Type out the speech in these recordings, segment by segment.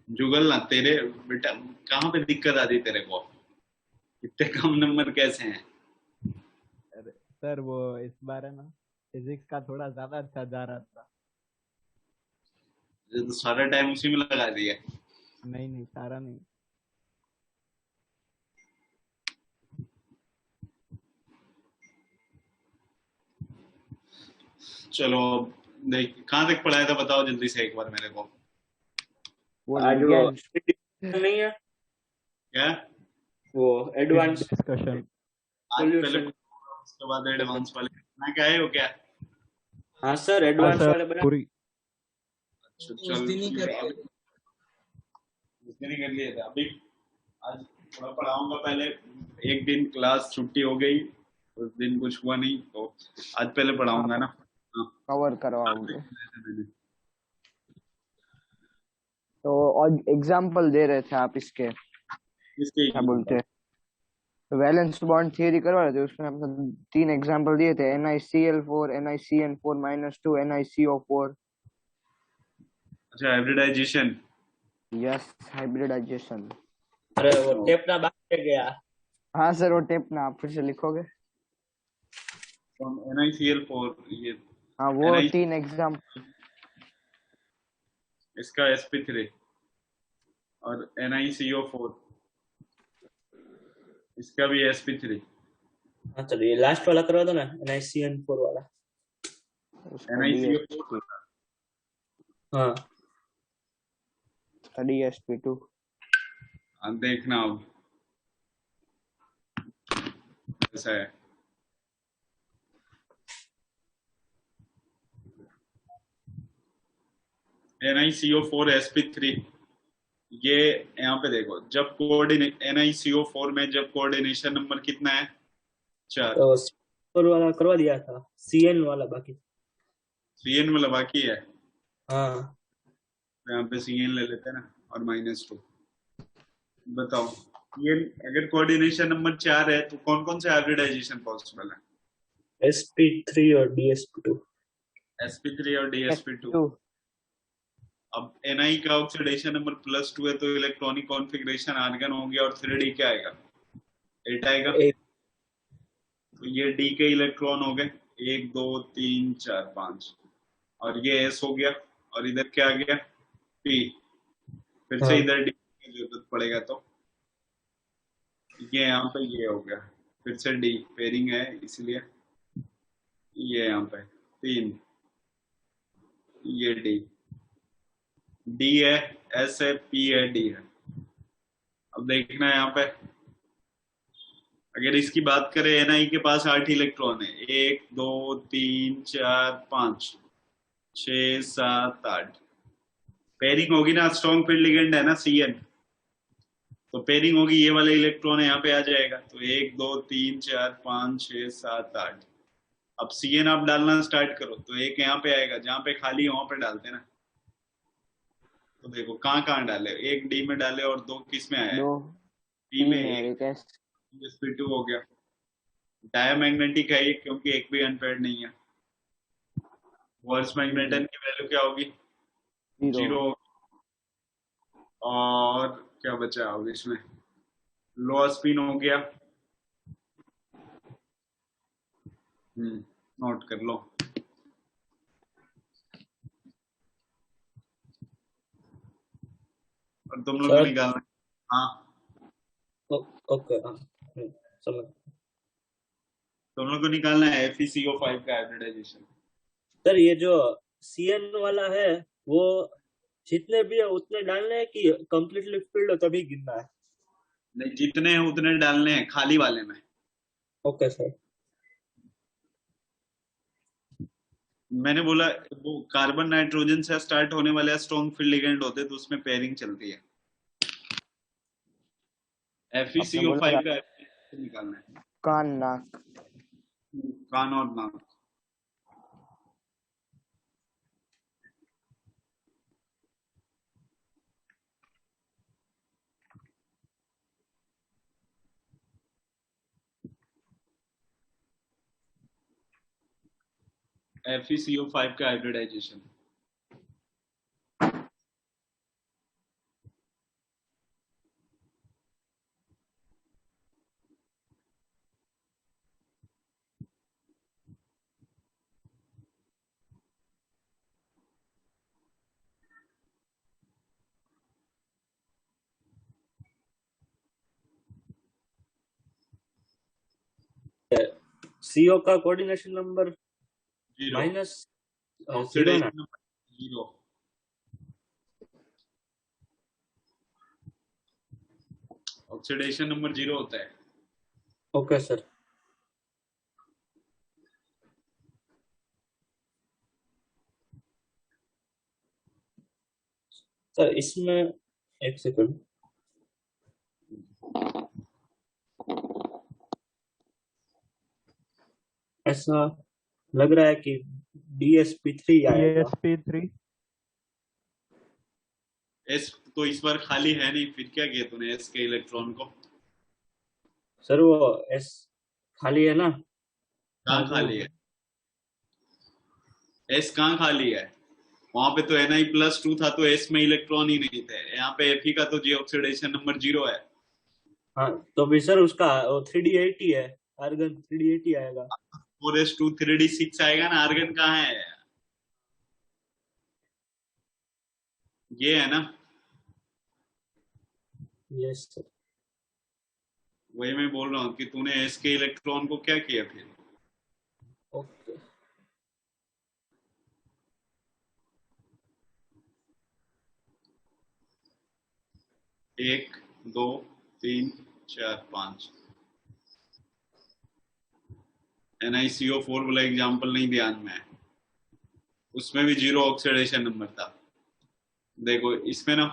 जुगल ना तेरे बेटा, कहाँ पे दिक्कत आती तेरे को? इतने कम नंबर कैसे हैं? अरे सर, वो इस बार है ना, फिजिक्स का थोड़ा ज्यादा अच्छा जा रहा था। ये तो सारा टाइम उसी में लगा दिया। नहीं नहीं, सारा नहीं। चलो अब देख, कहाँ तक पढ़ाया था बताओ जल्दी से एक बार मेरे को। वो आज वो लिगेंड। नहीं है, क्या? वो स्पीड एडवांस डिस्कशन। आज पहले सॉल्यूशन। पढ़ो, उसके बाद एडवांस वाले ना, क्या है वो क्या? हाँ सर, हाँ एडवांस सर, वाले बना। पूरी। अच्छा चल, उस दिन ही कर लिए थे अभी। आज थोड़ा पढ़ाऊंगा पहले। एक दिन क्लास छुट्टी हो गई, उस दिन कुछ हुआ नहीं तो आज पहले पढ़ाऊंगा आप ना। हाँ, कवर आज तक करवाओगे? किए थे मैंने। तो और एग्जाम्पल दे रहे थे आप इसके, इसके क्या बोलते हैं, वैलेंस बॉन्ड थियरी करवा रहे थे, उसमें आपने 3 एग्जाम्पल दिए थे, NiCl4, NiCN4-2, NiCO4। अच्छा, हाइब्रिडाइजेशन। Yes, hybridisation. अरे वो टेप ना बाकी रह गया। हाँ सर, वो टेप ना आप फिर से लिखोगे? NiCl4, ये हाँ, वो Ni, 3 एग्जाम। इसका sp3, और NiCO4 इसका भी sp3। हाँ चलो, ये लास्ट वाला करवा दो ना, NiCN4 वाला। उसका NiCO4। DSP, हाँ DSP2। देखना अब ऐसा है। NiCO4 sp3, ये यहाँ पे देखो, जब कोऑर्डिने NiCO4 में जब कोऑर्डिनेशन नंबर कितना है? 4। तो C4 वाला करवा दिया था, CN वाला बाकी। Cn वाला बाकी है, हाँ तो यहाँ पे Cn ले लेते हैं ना, और -2। बताओ, ये अगर कोऑर्डिनेशन नंबर 4 है तो कौन कौन से हाइब्रिडाइजेशन पॉसिबल है? SP3 और DSP2। sp3 और dsp2। टू। अब Ni का ऑक्सीडेशन नंबर +2 है, तो इलेक्ट्रॉनिक कॉन्फ़िगरेशन आर्गन हो गया, और फिर D क्या आएगा? 8 आएगा। तो ये D के इलेक्ट्रॉन हो गए, 1 2 3 4 5, और ये S हो गया, और इधर क्या आ गया? P। फिर से हाँ इधर D की जरूरत पड़ेगा, तो ये यहाँ पे ये हो गया, फिर से D पेयरिंग है इसलिए, ये यहाँ पे 3, ये D है, S है, P है, D है। अब देखना है यहाँ पे, अगर इसकी बात करें, Ni के पास 8 इलेक्ट्रॉन है, 1 2 3 4 5 6 7 8। पेयरिंग होगी ना, स्ट्रॉन्ग फील्ड लिगेंड है ना Cn, तो पेयरिंग होगी, ये वाला इलेक्ट्रॉन यहाँ पे आ जाएगा, तो 1 2 3 4 5 6 7 8। अब Cn आप डालना स्टार्ट करो, तो एक यहाँ पे आएगा, जहाँ पे खाली है वहां पे डालते ना। तो देखो कहाँ कहाँ डाले, एक डी में डाले, और दो किस में आया है? दो, पी पी में में, और एक, एक एस। sp2 हो गया। डायमैग्नेटिक है ये, क्योंकि एक भी अनपेयर्ड नहीं है। वर्स मैग्नेटन की वैल्यू क्या होगी? जीरो। 0। और क्या बचा अब इसमें? लो स्पिन हो गया। नोट कर लो। और तुम लोग को सर। निकालना है। हाँ, ओके हाँ, समझ। तुम लोग को निकालना है FeCO5 का हाइब्रिडाइजेशन। सर ये जो CN वाला है, वो जितने भी है उतने डालने हैं कि कंप्लीटली फिल्ड हो तभी गिनना है? नहीं, जितने हैं उतने डालने हैं खाली वाले में। Okay sir. मैंने बोला, वो कार्बन नाइट्रोजन से स्टार्ट होने वाले स्ट्रॉन्ग फील्ड लिगेंड होते हैं, तो उसमें पेयरिंग चलती है। आपने FeCO5 बोला का निकालना है। कान नाक। कान और नाक। FeCO5 का हाइब्रिडाइजेशन। CO का कोऑर्डिनेशन नंबर जीरो, माइनस 0 ना। Oxidation number zero, oxidation number zero होता है। Okay sir. सर इसमें एक सेकंड, ऐसा लग रहा है कि DSP3 आएगा। DSP3 एस तो इस बार खाली है नहीं, फिर क्या किया तूने एस के इलेक्ट्रॉन को? सर वो S खाली है ना। कहाँ खाली है? एस कहाँ खाली है? वहां पे तो Na+2 था, तो एस में इलेक्ट्रॉन ही नहीं थे। यहाँ पे Fe का तो जी ऑक्सीडेशन नंबर जीरो है। हाँ तो भी सर उसका 3D80 है, आर्गन 3D80 आएगा। 4s2 3d6 आएगा ना, आर्गन कहाँ है? ये है ना, यस सर। वही मैं बोल रहा हूँ कि तूने एस के इलेक्ट्रॉन को क्या किया फिर? ओके। एक, दो, तीन, चार, पांच। NiCO4 वाला एग्जाम्पल नहीं ध्यान में है, उसमें भी जीरो ऑक्सीडेशन नंबर था। देखो इसमें ना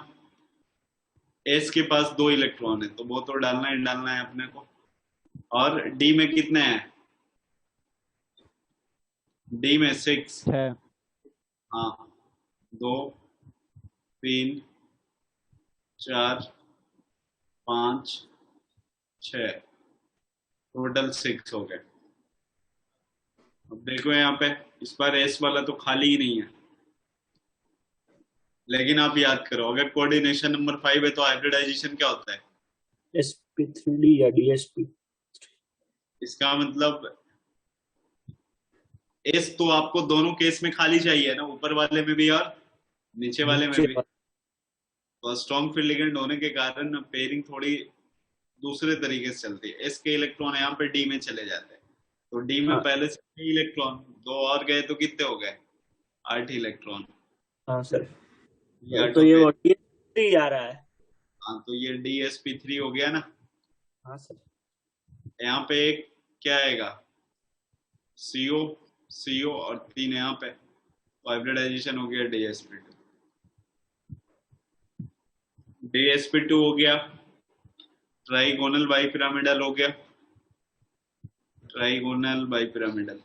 एस के पास दो इलेक्ट्रॉन है, तो वो तो डालना है अपने को। और डी में कितने हैं? डी में 6 है। हाँ, 2, 3, 4, 5, 6, टोटल 6 हो गए। अब देखो यहाँ पे इस बार एस वाला तो खाली ही नहीं है, लेकिन आप याद करो अगर कोऑर्डिनेशन नंबर 5 है तो हाइब्रिडाइजेशन क्या होता है? SP3D या DSP। इसका मतलब एस तो आपको दोनों केस में खाली चाहिए ना, ऊपर वाले में भी और नीचे वाले में भी। तो स्ट्रॉन्ग फील्ड लिगेंड होने के कारण पेयरिंग थोड़ी दूसरे तरीके से चलती है। एस के इलेक्ट्रॉन यहाँ पे डी में चले जाते हैं, तो डी में हाँ। पहले से इलेक्ट्रॉन दो और गए तो कितने हो गए? 8 इलेक्ट्रॉन। हाँ सर। ये तो ये वो DSP आ रहा है। हाँ, तो ये DSP3 हो गया ना। हाँ सर। यहाँ पे एक क्या आएगा? CO और 3 यहाँ पे, हाइब्रिडाइजेशन हो गया DSP2 हो गया, ट्राइगोनल बाइपिरामिडल हो गया, ट्राइगोनल बाइपिरामिडल।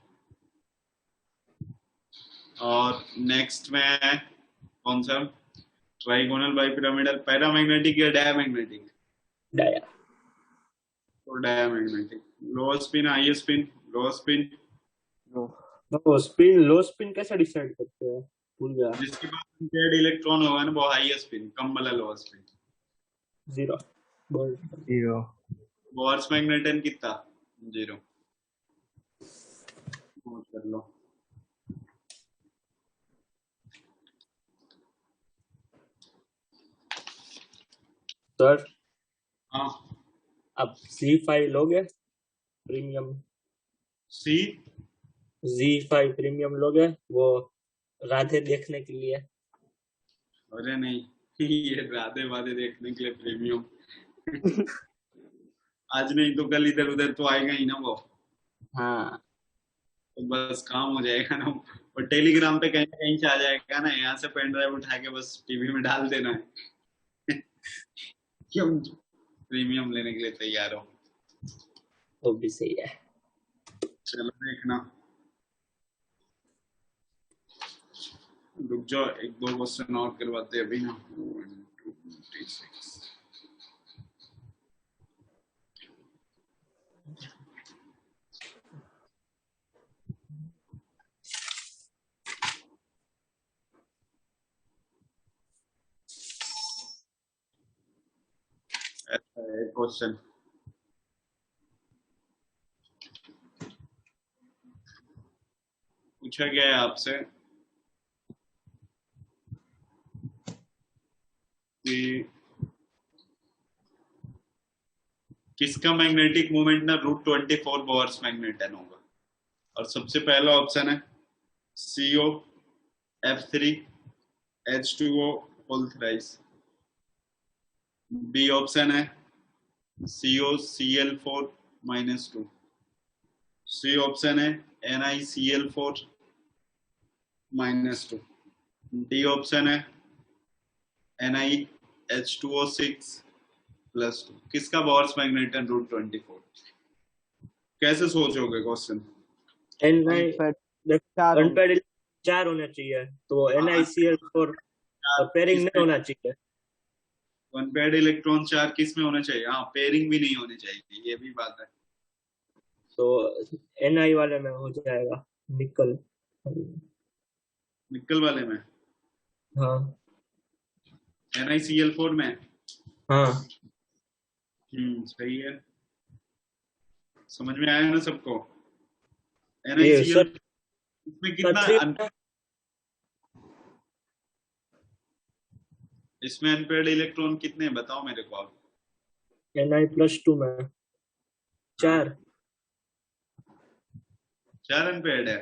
और नेक्स्ट में कौन सा? ट्राइगोनल बाइपिरामिडल, पैरामैग्नेटिक या डायमैग्नेटिक? डाया। तो diamagnetic. Lower spin, highest spin? Lower spin. वो स्पिन लो स्पिन कैसे डिसाइड करते हैं, भूल गया। जिसके पास पेयर्ड इलेक्ट्रॉन होगा ना वो हाईएस्ट स्पिन, कम वाला लोअर स्पिन। 0 बोर्स मैग्नेटन कितना? 0। नोट कर लो। सर हाँ, अब Z5 लोगे प्रीमियम? Z5 प्रीमियम लोगे वो राधे देखने के लिए? अरे नहीं, ये राधे वाधे देखने के लिए प्रीमियम आज नहीं तो कल इधर उधर तो आएगा ही ना वो। हाँ। तो बस काम हो जाएगा ना, और टेलीग्राम पे कहीं कहीं से आ जाएगा ना, यहाँ से पेन ड्राइव उठा के बस टीवी में डाल देना है क्यों प्रीमियम लेने के लिए तैयार हो? वो भी सही है। चलो देखना, रुक जाओ, एक दो क्वेश्चन और करवाते हैं अभी ना। 1, 2, 3, 6। ऐसा है क्वेश्चन, पूछा गया है आपसे कि किसका मैग्नेटिक मोमेंट ना √24 बोर्स मैग्नेटन होगा? और सबसे पहला ऑप्शन है COF3H2O whole thrice. B option है COCl4-2। सी ऑप्शन है NiCl4-2। डी ऑप्शन है NiH2O6+2। किसका बोर्स मैग्नेटन √24? कैसे सोचोगे क्वेश्चन? Ni चार होंगे। अनपेयर्ड 4 होने चाहिए, तो NiCl4 पेयरिंग नहीं होना चाहिए। अनपेयर्ड इलेक्ट्रॉन 4 किस में होने चाहिए? हाँ, पेयरिंग भी नहीं होनी चाहिए, ये भी बात है। तो Ni वाले में हो जाएगा निकल। निकल वाले में हाँ NiCl4 में। हाँ सही है। समझ में आया ना सबको? ये NiCl सर इसमें कितना थ्री इसमें अनपेयर्ड इलेक्ट्रॉन कितने हैं बताओ मेरे को आप। Ni+2 में 4। 4 अनपेयर्ड है।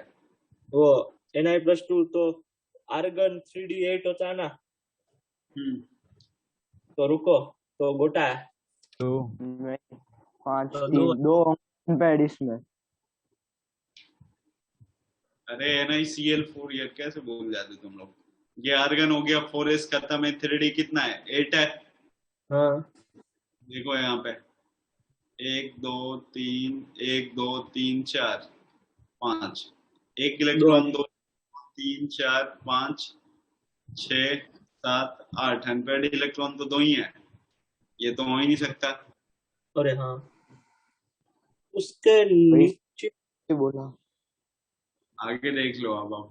वो Ni+2 तो आर्गन 3d8 होता है ना, तो रुको, तो गोटा है तो 5 तो 3 2 अनपेयर्ड इसमें। अरे NiCl4 ये कैसे भूल जाते तुम लोग? ये आर्गन हो गया, 4s खत्म है, 3d कितना है? 8 है। हाँ देखो यहाँ पे 1 2 3 1 2 3 4 5। एक इलेक्ट्रॉन 2 3 4 5 6 7 8। अनपेयर्ड इलेक्ट्रॉन तो 2 ही है, ये तो हो ही नहीं सकता। अरे हाँ उसके वही नीचे बोला। आगे देख लो अब आप।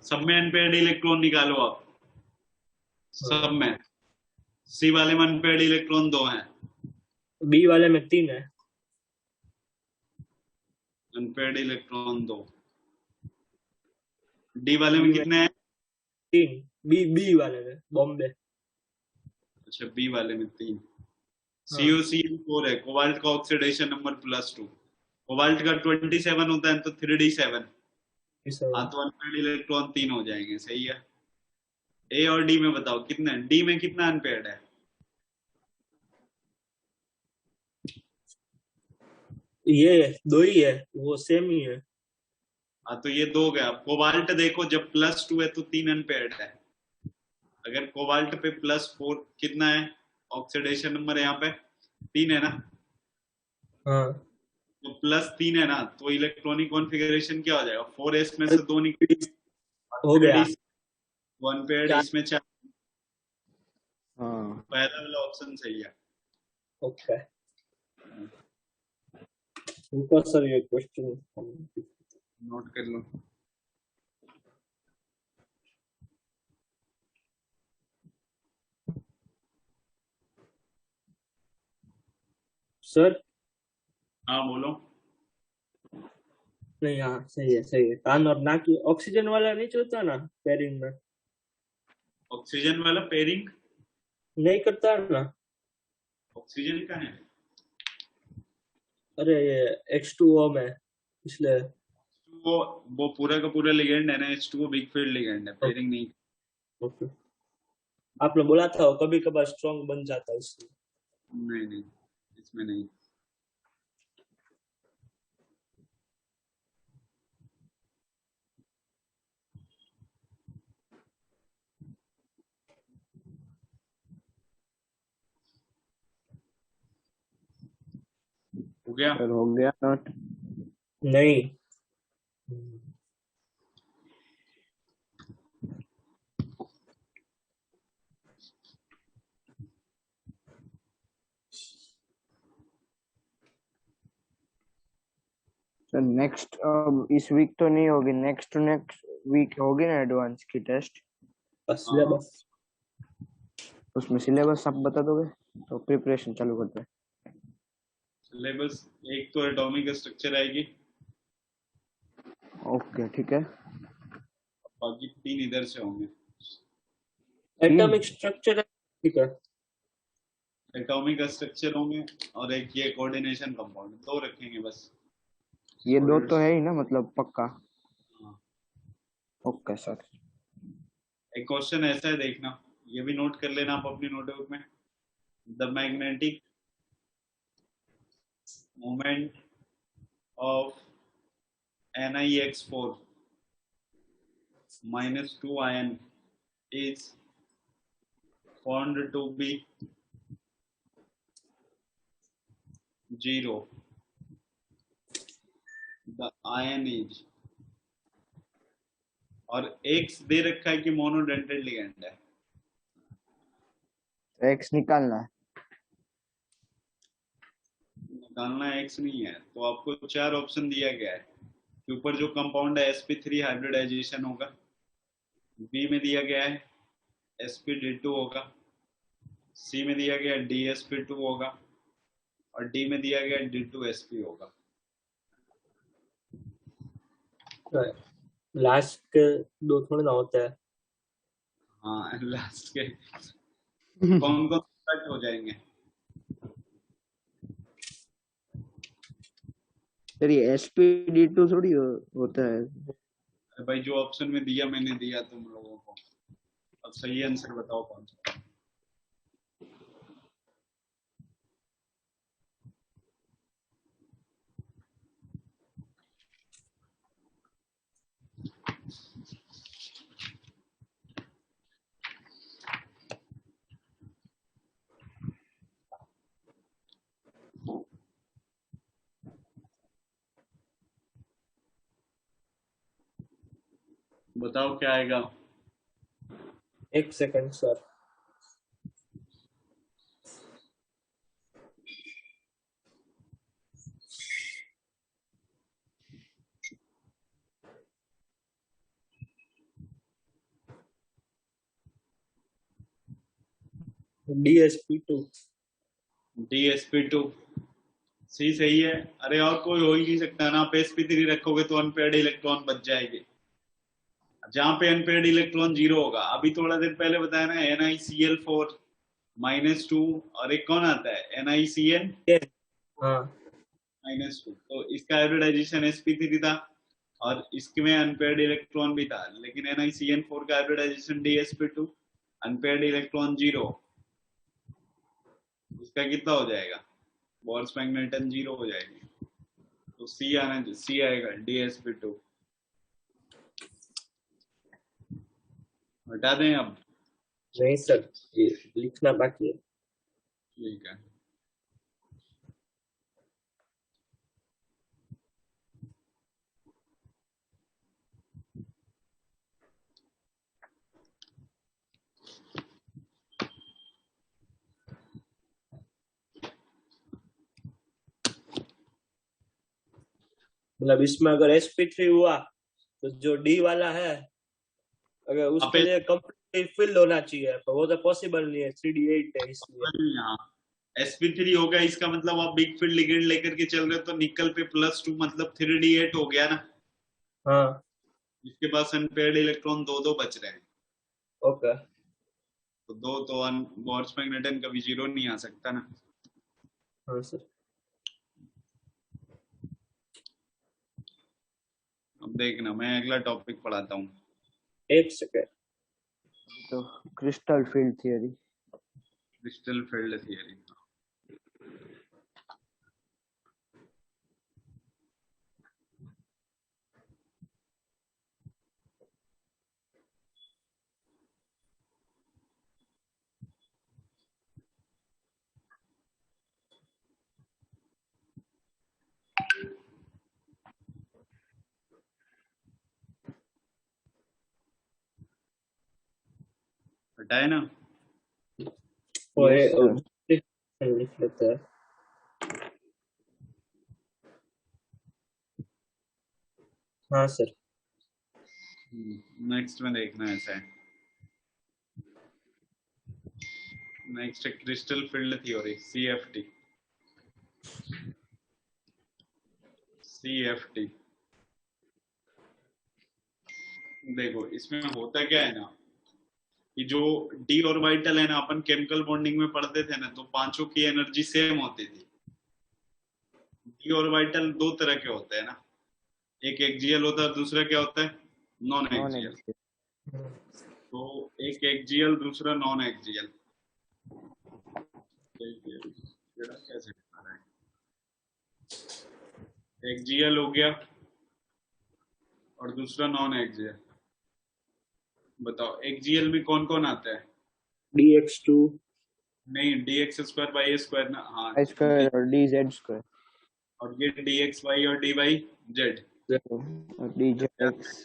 सब में अनपेयर्ड इलेक्ट्रॉन निकालो आप, सब में। सी वाले में अनपेयर्ड इलेक्ट्रॉन 2 हैं, बी वाले में 3 है। Unpaired electron 2। डी वाले में बी में कितने हैं? 3, बी वाले में बॉम्बे। अच्छा, बी वाले में 3। हाँ COCl4 है, कोबाल्ट का ऑक्सीडेशन नंबर +2। कोबाल्ट का 27 होता है तो 3d7। हाँ, तो अनपेयर्ड इलेक्ट्रॉन 3 हो जाएंगे। सही है। ए और डी में बताओ कितने? डी में कितना अनपेयर्ड है? ये 2 ही है, वो सेम ही है। हाँ, तो ये 2 गया। कोबाल्ट देखो, जब +2 है तो 3 अनपेयर्ड है। अगर कोबाल्ट पे +4 कितना है ऑक्सीडेशन नंबर? यहाँ पे 3 है ना, हाँ तो +3 है ना, तो इलेक्ट्रॉनिक कॉन्फ़िगरेशन क्या हो जाएगा? 4s में से 2 निकल हो गया 1 पेयर्ड, 4। इसमें 4। हाँ पहला वाला ऑप्शन सही है। ओके उनका सर ये क्वेश्चन नोट कर लो। सर। हाँ बोलो। नहीं हाँ सही है। कान और नाक की ऑक्सीजन वाला नहीं चलता ना पेयरिंग में? ऑक्सीजन वाला पेयरिंग नहीं करता ना? ऑक्सीजन का है। अरे ये H2O में, इसलिए वो वो पूरा का पूरा लिगेंड है ना, H2O बिग फील्ड लिगेंड है, पेयरिंग नहीं। ओके। आपने बोला था वो कभी कभार स्ट्रॉन्ग बन जाता है इसलिए। नहीं, इसमें नहीं। हो गया? सर हो गया नोट। नहीं सर नेक्स्ट इस वीक तो नहीं होगी, नेक्स्ट वीक होगी ना एडवांस की टेस्ट। बस सिलेबस उसमें सिलेबस आप बता दोगे तो प्रिपरेशन चालू करते हैं। सिलेबस एक तो एटॉमिक स्ट्रक्चर आएगी, ओके ठीक है। बाकी 3 इधर से होंगे। एटॉमिक स्ट्रक्चर ठीक है। एटॉमिक स्ट्रक्चर होंगे और एक ये कोऑर्डिनेशन कंपाउंड, दो रखेंगे बस। ये दो तो Solid- है ही ना, मतलब पक्का। हाँ। Okay sir. एक क्वेश्चन ऐसा है, देखना, ये भी नोट कर लेना आप अपनी नोटबुक में। The magnetic moment of NiX4 -2 ion is found to be 0. The ion is, और X दे रखा है कि मोनोडेंटेड लिगेंड है। एक्स निकालना है। निकालना X नहीं है तो आपको चार ऑप्शन दिया गया है कि ऊपर जो कंपाउंड है sp3 हाइब्रिडाइजेशन होगा, बी में दिया गया है sp_d2 होगा, सी में दिया गया dsp2 होगा, और डी में दिया गया d2sp होगा। लास्ट के दो थोड़े ना होता है। हाँ, लास्ट के कौन कौन कट हो जाएंगे? सर ये sp_d2 थोड़ी होता है। अरे भाई, जो ऑप्शन में दिया मैंने दिया तुम लोगों को, अब सही आंसर बताओ कौन सा। बताओ क्या आएगा। एक सेकंड सर। DSP2। DSP2 सी सही है। अरे और कोई हो ही नहीं सकता ना, आप sp3 रखोगे तो अनपेयर्ड इलेक्ट्रॉन बच जाएंगे, जहां पे अनपेयर्ड इलेक्ट्रॉन जीरो होगा। अभी थोड़ा देर पहले बताया ना, NiCl4 -2, और एक कौन आता है NiCN हाँ -2, तो इसका हाइब्रिडाइजेशन sp3 था और इसमें अनपेयर्ड इलेक्ट्रॉन भी था, लेकिन NiCN4 का hybridisation dsp2, unpaired electron zero, उसका कितना हो जाएगा? बोर्स मैग्नेटन जीरो हो जाएगी, तो सी आना, सी आएगा dsp2। हटा दें अब? नहीं सर, ये लिखना बाकी है। ठीक है। मतलब इसमें अगर sp3 हुआ तो जो D वाला है, अगर उसके लिए कंप्लीट फिल होना चाहिए, पर वो तो पॉसिबल नहीं है, 3d8 है इसलिए। यहाँ sp3 हो गया, इसका मतलब आप बिग फील्ड लिगेंड लेकर के चल रहे हो, तो निकल पे +2 मतलब 3d8 हो गया ना। हाँ इसके पास अनपेयर्ड इलेक्ट्रॉन दो दो बच रहे हैं, ओके। तो दो तो बोर्स मैग्नेटन कभी जीरो नहीं आ सकता ना। हाँ सर। अब देखना, मैं अगला टॉपिक पढ़ाता हूँ। एक सेकंड। तो crystal field theory. Crystal field theory. हटाए ना? वो यस सर। लिख लेते हैं। हाँ सर। नेक्स्ट में देखना ऐसा है। नेक्स्ट है crystal field theory, CFT। CFT देखो, इसमें होता क्या है ना, कि जो डी ऑर्बिटल है ना, अपन केमिकल बॉन्डिंग में पढ़ते थे ना, तो पांचों की एनर्जी सेम होती थी। डी ऑर्बिटल दो तरह के होते हैं ना, एक एक्सियल होता है, दूसरा क्या होता है, नॉन नॉन एक्सियल। एक्सियल। तो एक एक्सियल, दूसरा नॉन एक्सियल। कैसे बता रहा है, एक्सियल हो गया और दूसरा नॉन एक्सियल। बताओ एक्सियल में कौन कौन आता है? dx2 नहीं, dx स्क्वायर बाई स्क्वायर ना, हाँ। आई स्क्वायर और डी जेड स्क्वायर और ये dx वाई और dy z। और डी जेड एक्स।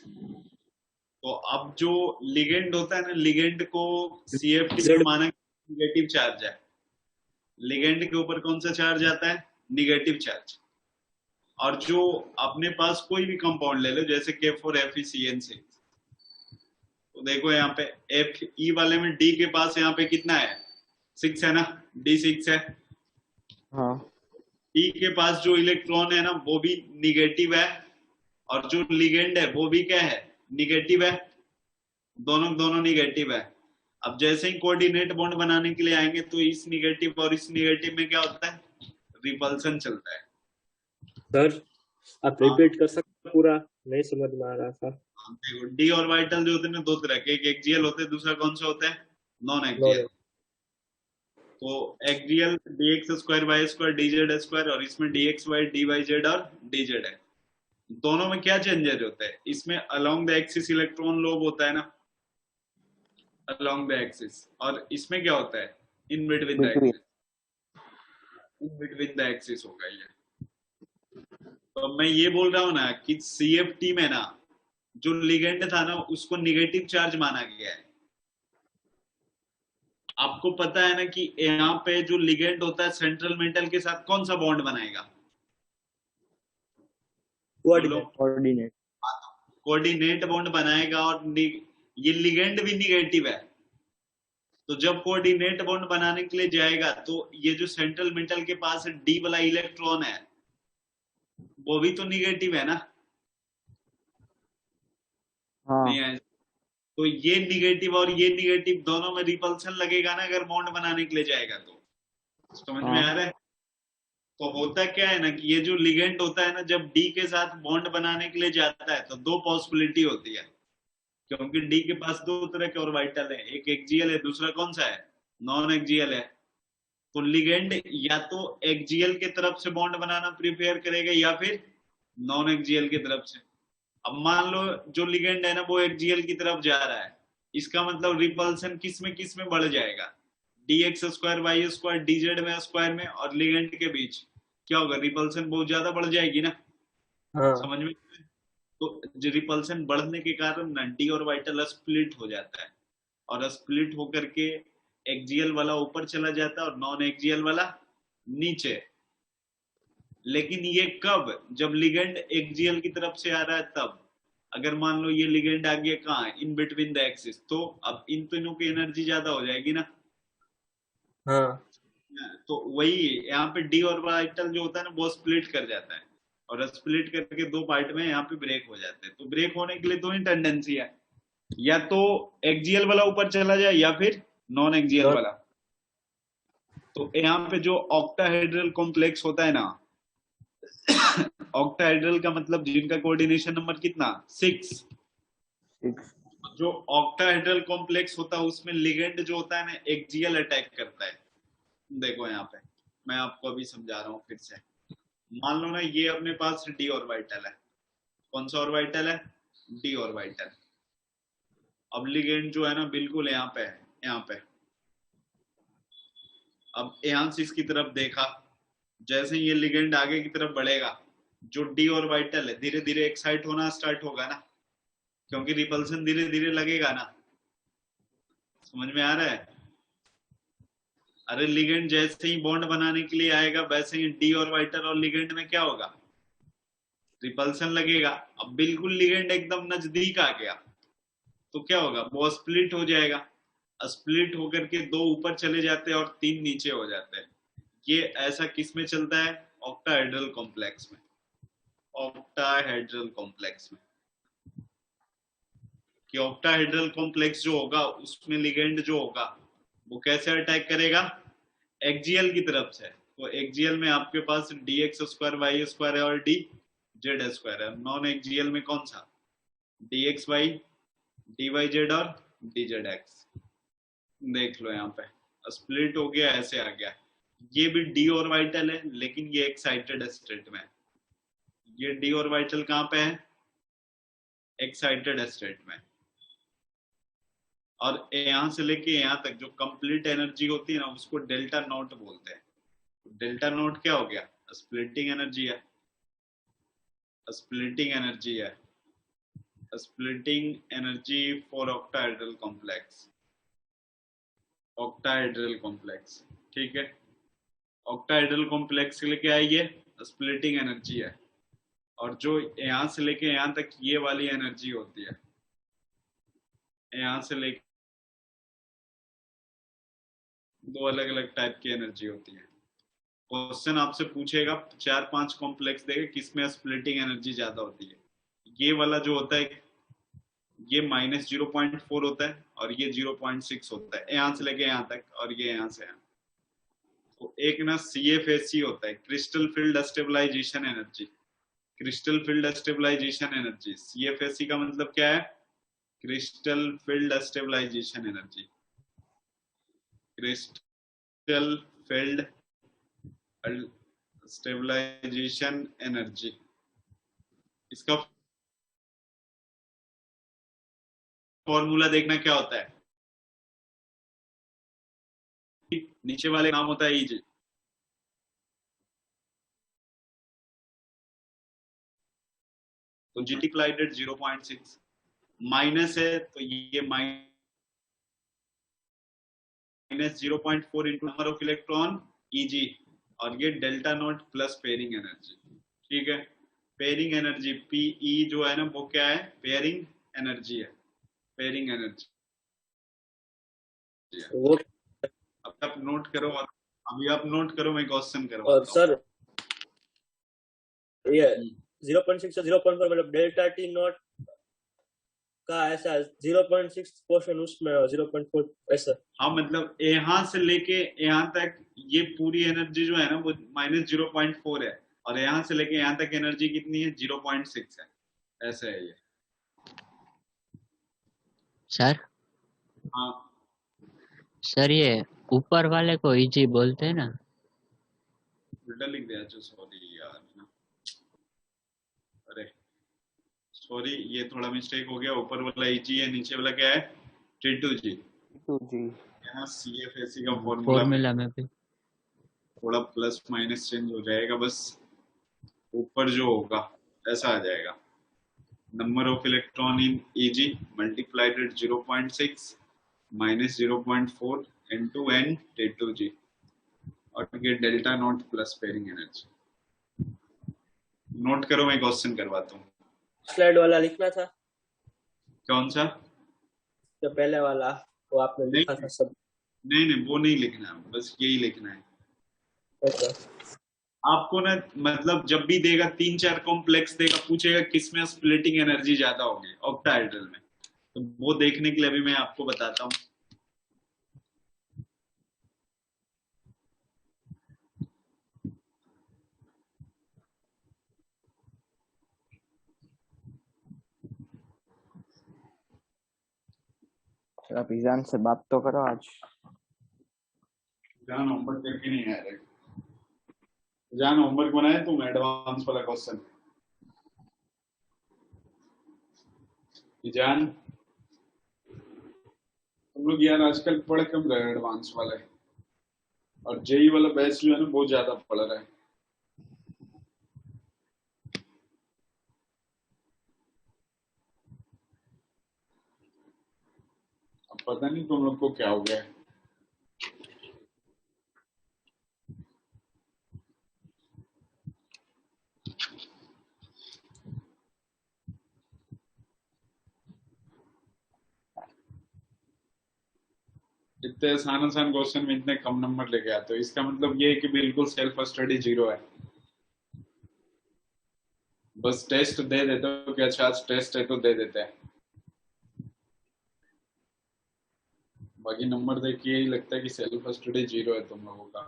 तो अब जो लिगेंड होता है ना, लिगेंड को CFT में माना निगेटिव चार्ज है। लिगेंड के ऊपर कौन सा चार्ज आता है, निगेटिव चार्ज। और जो अपने पास कोई भी कंपाउंड ले लो, जैसे K4FeCN6, तो देखो यहाँ पे Fe वाले में D के पास यहाँ पे कितना है, 6 है ना, D6 है। हाँ D के पास जो इलेक्ट्रॉन है ना, वो भी निगेटिव है, और जो लिगेंड है वो भी क्या है, निगेटिव है। दोनों दोनों निगेटिव है। अब जैसे ही कोऑर्डिनेट बॉन्ड बनाने के लिए आएंगे, तो इस निगेटिव और इस निगेटिव में क्या होता है, रिपल्सन चलता है। सर आप रिपीट कर सकते हैं पूरा, नहीं समझ में आ रहा था। देखो डी ऑर्बिटल जो होते हैं ना, दो तरह के, एक एक्सियल होते हैं, दूसरा कौन सा होता है, नॉन एक्सियल। तो axial dx square y square dz square, और इसमें dx वाई dy z और dz है। दोनों में क्या चेंजेस होता है, इसमें along the axis electron lobe होता है ना, अलोंग द एक्सिस, और इसमें क्या होता है, in between the axis. In between the axis होगा ये। तो मैं ये बोल रहा हूँ ना कि CFT में ना, जो लिगेंड था ना, उसको निगेटिव चार्ज माना गया है। आपको पता है ना कि यहाँ पे जो लिगेंड होता है, सेंट्रल मेटल के साथ कौन सा बॉन्ड बनाएगा, कोऑर्डिनेट कोऑर्डिनेट बॉन्ड बनाएगा, और ये लिगेंड भी निगेटिव है। तो जब कोऑर्डिनेट बॉन्ड बनाने के लिए जाएगा, तो ये जो सेंट्रल मेटल के पास डी वाला इलेक्ट्रॉन है, वो भी तो निगेटिव है ना। हाँ नहीं है, तो ये निगेटिव और ये निगेटिव दोनों में रिपल्सन लगेगा ना, अगर बॉन्ड बनाने के लिए जाएगा तो। समझ में आ रहा है? तो होता क्या है ना कि ये जो लिगेंड होता है ना, जब डी के साथ बॉन्ड बनाने के लिए जाता है, तो दो पॉसिबिलिटी होती है, क्योंकि डी के पास दो तरह के ऑर्बिटल है, एक एक्सियल है, दूसरा कौन सा है, नॉन एक्सियल है। तो लिगेंड या तो एक्सियल के तरफ से बॉन्ड बनाना प्रिपेयर करेगा, या फिर नॉन एक्सियल की तरफ से। अब मान लो जो लिगेंड है ना, वो एक्सियल की तरफ जा रहा है, इसका मतलब रिपल्सन किस में बढ़ जाएगा, dx square y square dz में स्क्वायर में, और लिगेंड के बीच क्या होगा, रिपल्सन बहुत ज्यादा बढ़ जाएगी ना। समझ में? तो जो रिपल्सन बढ़ने के कारण ना, डी ऑर्बिटल स्प्लिट हो जाता है, और स्प्लिट होकर के एक्सियल वाला ऊपर चला जाता है और नॉन एक्सियल वाला नीचे। लेकिन ये कब, जब लिगेंड एक्सियल की तरफ से आ रहा है तब। अगर मान लो ये लिगेंड आ गया कहाँ, इन बिटवीन द एक्सिस, तो अब इन तीनों की एनर्जी ज्यादा हो जाएगी ना। तो वही यहाँ पे डी ऑर्बिटल जो होता है ना, वो स्प्लिट कर जाता है, और स्प्लिट करके दो पार्ट में यहाँ पे ब्रेक हो जाते हैं। तो ब्रेक होने के लिए दो ही टेंडेंसी है, या तो एक्सियल वाला ऊपर चला जाए, या फिर नॉन एक्सियल वाला। तो यहाँ पे जो ऑक्टाहेड्रल कॉम्प्लेक्स होता है ना, ऑक्टाहेड्रल का मतलब जिनका कोऑर्डिनेशन नंबर कितना, 6। जो ऑक्टाहेड्रल कॉम्प्लेक्स होता है, उसमें लिगेंड जो होता है ना, एक्सियल अटैक करता है। देखो यहाँ पे मैं आपको अभी समझा रहा हूँ फिर से। मान लो ना ये अपने पास डी ऑर्बिटल है, कौन सा ऑर्बिटल है, डी ऑर्बिटल। अब लिगेंड जो है ना, बिल्कुल यहाँ पे है, यहाँ पे। अब यहाँ से इसकी तरफ देखा, जैसे ये लिगेंड आगे की तरफ बढ़ेगा, जो डी ऑर्बिटल है धीरे धीरे एक्साइट होना स्टार्ट होगा ना, क्योंकि रिपल्सन धीरे धीरे लगेगा ना। समझ में आ रहा है? अरे लिगेंड जैसे ही बॉन्ड बनाने के लिए आएगा, वैसे ही डी ऑर्बिटल और लिगेंड में क्या होगा, रिपल्सन लगेगा। अब बिल्कुल लिगेंड एकदम नजदीक आ गया, तो क्या होगा, वो स्प्लिट हो जाएगा। स्प्लिट होकर के दो ऊपर चले जाते हैं और तीन नीचे हो जाते हैं। ये ऐसा किस में चलता है, ऑक्टाहेड्रल कॉम्प्लेक्स में। ऑक्टाहेड्रल कॉम्प्लेक्स में कि ऑक्टाहेड्रल कॉम्प्लेक्स जो होगा उसमें लिगेंड जो होगा वो कैसे अटैक करेगा, एक्सियल की तरफ से। तो एक्सियल में आपके पास dx² y² है और dz² है। नॉन एक्सियल में कौन सा, dxy dyz और dzx। देख लो यहाँ पे स्प्लिट हो गया, ऐसे आ गया। ये भी d ऑर्बिटल है लेकिन ये एक्साइटेड स्टेट में है। ये d ऑर्बिटल कहाँ पे है, एक्साइटेड स्टेट में। और यहां से लेके यहाँ तक जो कंप्लीट एनर्जी होती है ना उसको डेल्टा नॉट बोलते हैं। डेल्टा नॉट क्या हो गया, स्प्लिटिंग एनर्जी है। स्प्लिटिंग एनर्जी है, splitting energy for octahedral complex. Octahedral complex, ठीक है। ऑक्टाहेड्रल कॉम्प्लेक्स के लिए क्या है, ये स्प्लिटिंग एनर्जी है। और जो यहां से लेके यहां तक ये वाली एनर्जी होती है, यहां से लेके दो अलग अलग टाइप की एनर्जी होती है। क्वेश्चन आपसे पूछेगा 4-5 कॉम्प्लेक्स देगा किसमें स्प्लिटिंग एनर्जी ज्यादा होती है। ये वाला जो होता है ये -0.4 होता है और ये 0.6 होता है यहां से लेके यहां तक, और ये यहां से यहां। तो एक ना CFSE होता है, crystal field stabilisation energy. Crystal field stabilisation energy, CFSE का मतलब क्या है, crystal field stabilisation energy. Crystal field stabilisation energy, इसका फॉर्मूला देखना क्या होता है, नीचे वाले नाम होता है EG। तो GT क्लाइडेड 0.6 माइनस है तो ये -0.4 into number of electron EG, और ये delta not plus pairing energy, ठीक है। पेयरिंग एनर्जी PE जो है ना वो क्या है, पेयरिंग एनर्जी है, पेयरिंग एनर्जी। वो अब आप नोट करो, अभी आप नोट करो, मैं क्वेश्चन करो। और सर ये 0.6 से 0.4 मतलब डेल्टा T नॉट का ऐसा 0.6 पोर्शन उसमें 0.4 ऐसा। हाँ मतलब यहाँ से लेके यहाँ तक ये पूरी एनर्जी जो है ना वो -0.4 है, और यहाँ से लेके यहाँ तक एनर्जी कितनी है, 0.6 है, ऐसा है ये। सर हाँ सर ये ऊपर वाले को EG बोलते हैं ना। उल्टा लिख दिया, जो सॉरी यार ना, अरे सॉरी ये थोड़ा मिस्टेक हो गया। ऊपर वाला EG है, नीचे वाला क्या है, T2G। यहाँ CFSE का फॉर्मूला में भी थोड़ा प्लस माइनस चेंज हो जाएगा, बस ऊपर जो होगा ऐसा आ जाएगा। Number of electron in EG multiplied at 0.6 माइनस 0.4 into n T2G, और ये delta not plus pairing energy. Note करो, मैं क्वेश्चन करवाता हूँ। स्लाइड वाला लिखना था, कौन सा, जो पहले वाला वो आपने लिखा था सब। नहीं वो नहीं लिखना है, बस यही लिखना है। अच्छा आपको ना मतलब जब भी देगा 3-4 कॉम्प्लेक्स देगा, पूछेगा किसमें स्प्लिटिंग एनर्जी ज्यादा होगी ऑक्टाहेड्रल में, तो वो देखने के लिए अभी मैं आपको बताता हूँ। आप ईजान से बात तो करो आज। जान होमवर्क करके नहीं आया रे। जान होमवर्क बनाए तुम, एडवांस वाला क्वेश्चन। जान तुम लोग यार आजकल पढ़ कम रहे एडवांस वाले, और जेई वाला बैच जो है ना बहुत ज्यादा पढ़ रहा है। अब पता नहीं तुम लोग को क्या हो गया है। इतने आसान क्वेश्चन में इतने कम नंबर लेके आते हो, इसका मतलब ये है कि बिल्कुल सेल्फ स्टडी 0 है। बस टेस्ट दे देते हो कि अच्छा आज टेस्ट है तो दे देते हैं। बाकी नंबर देख के यही लगता है कि सेल्फ स्टडी 0 है तुम लोगों का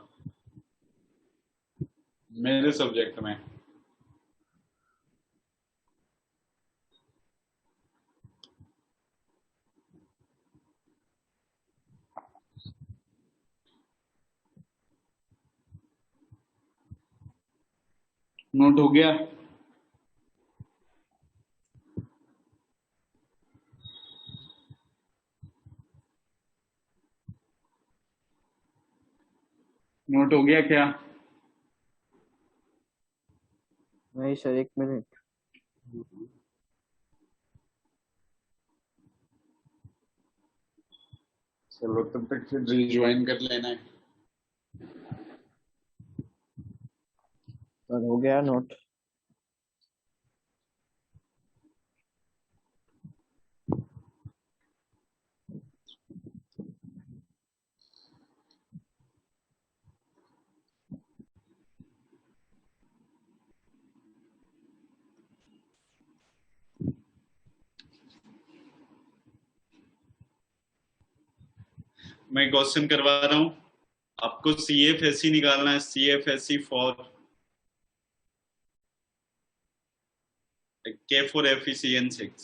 मेरे सब्जेक्ट में। नोट हो गया? नोट हो गया क्या? नहीं सर, 1 मिनट। चलो तब तक फिर रिज्वाइन कर लेना है। सर हो गया नोट। मैं क्वेश्चन करवा रहा हूं आपको। CFSE निकालना है। CFSE for K for FECN6।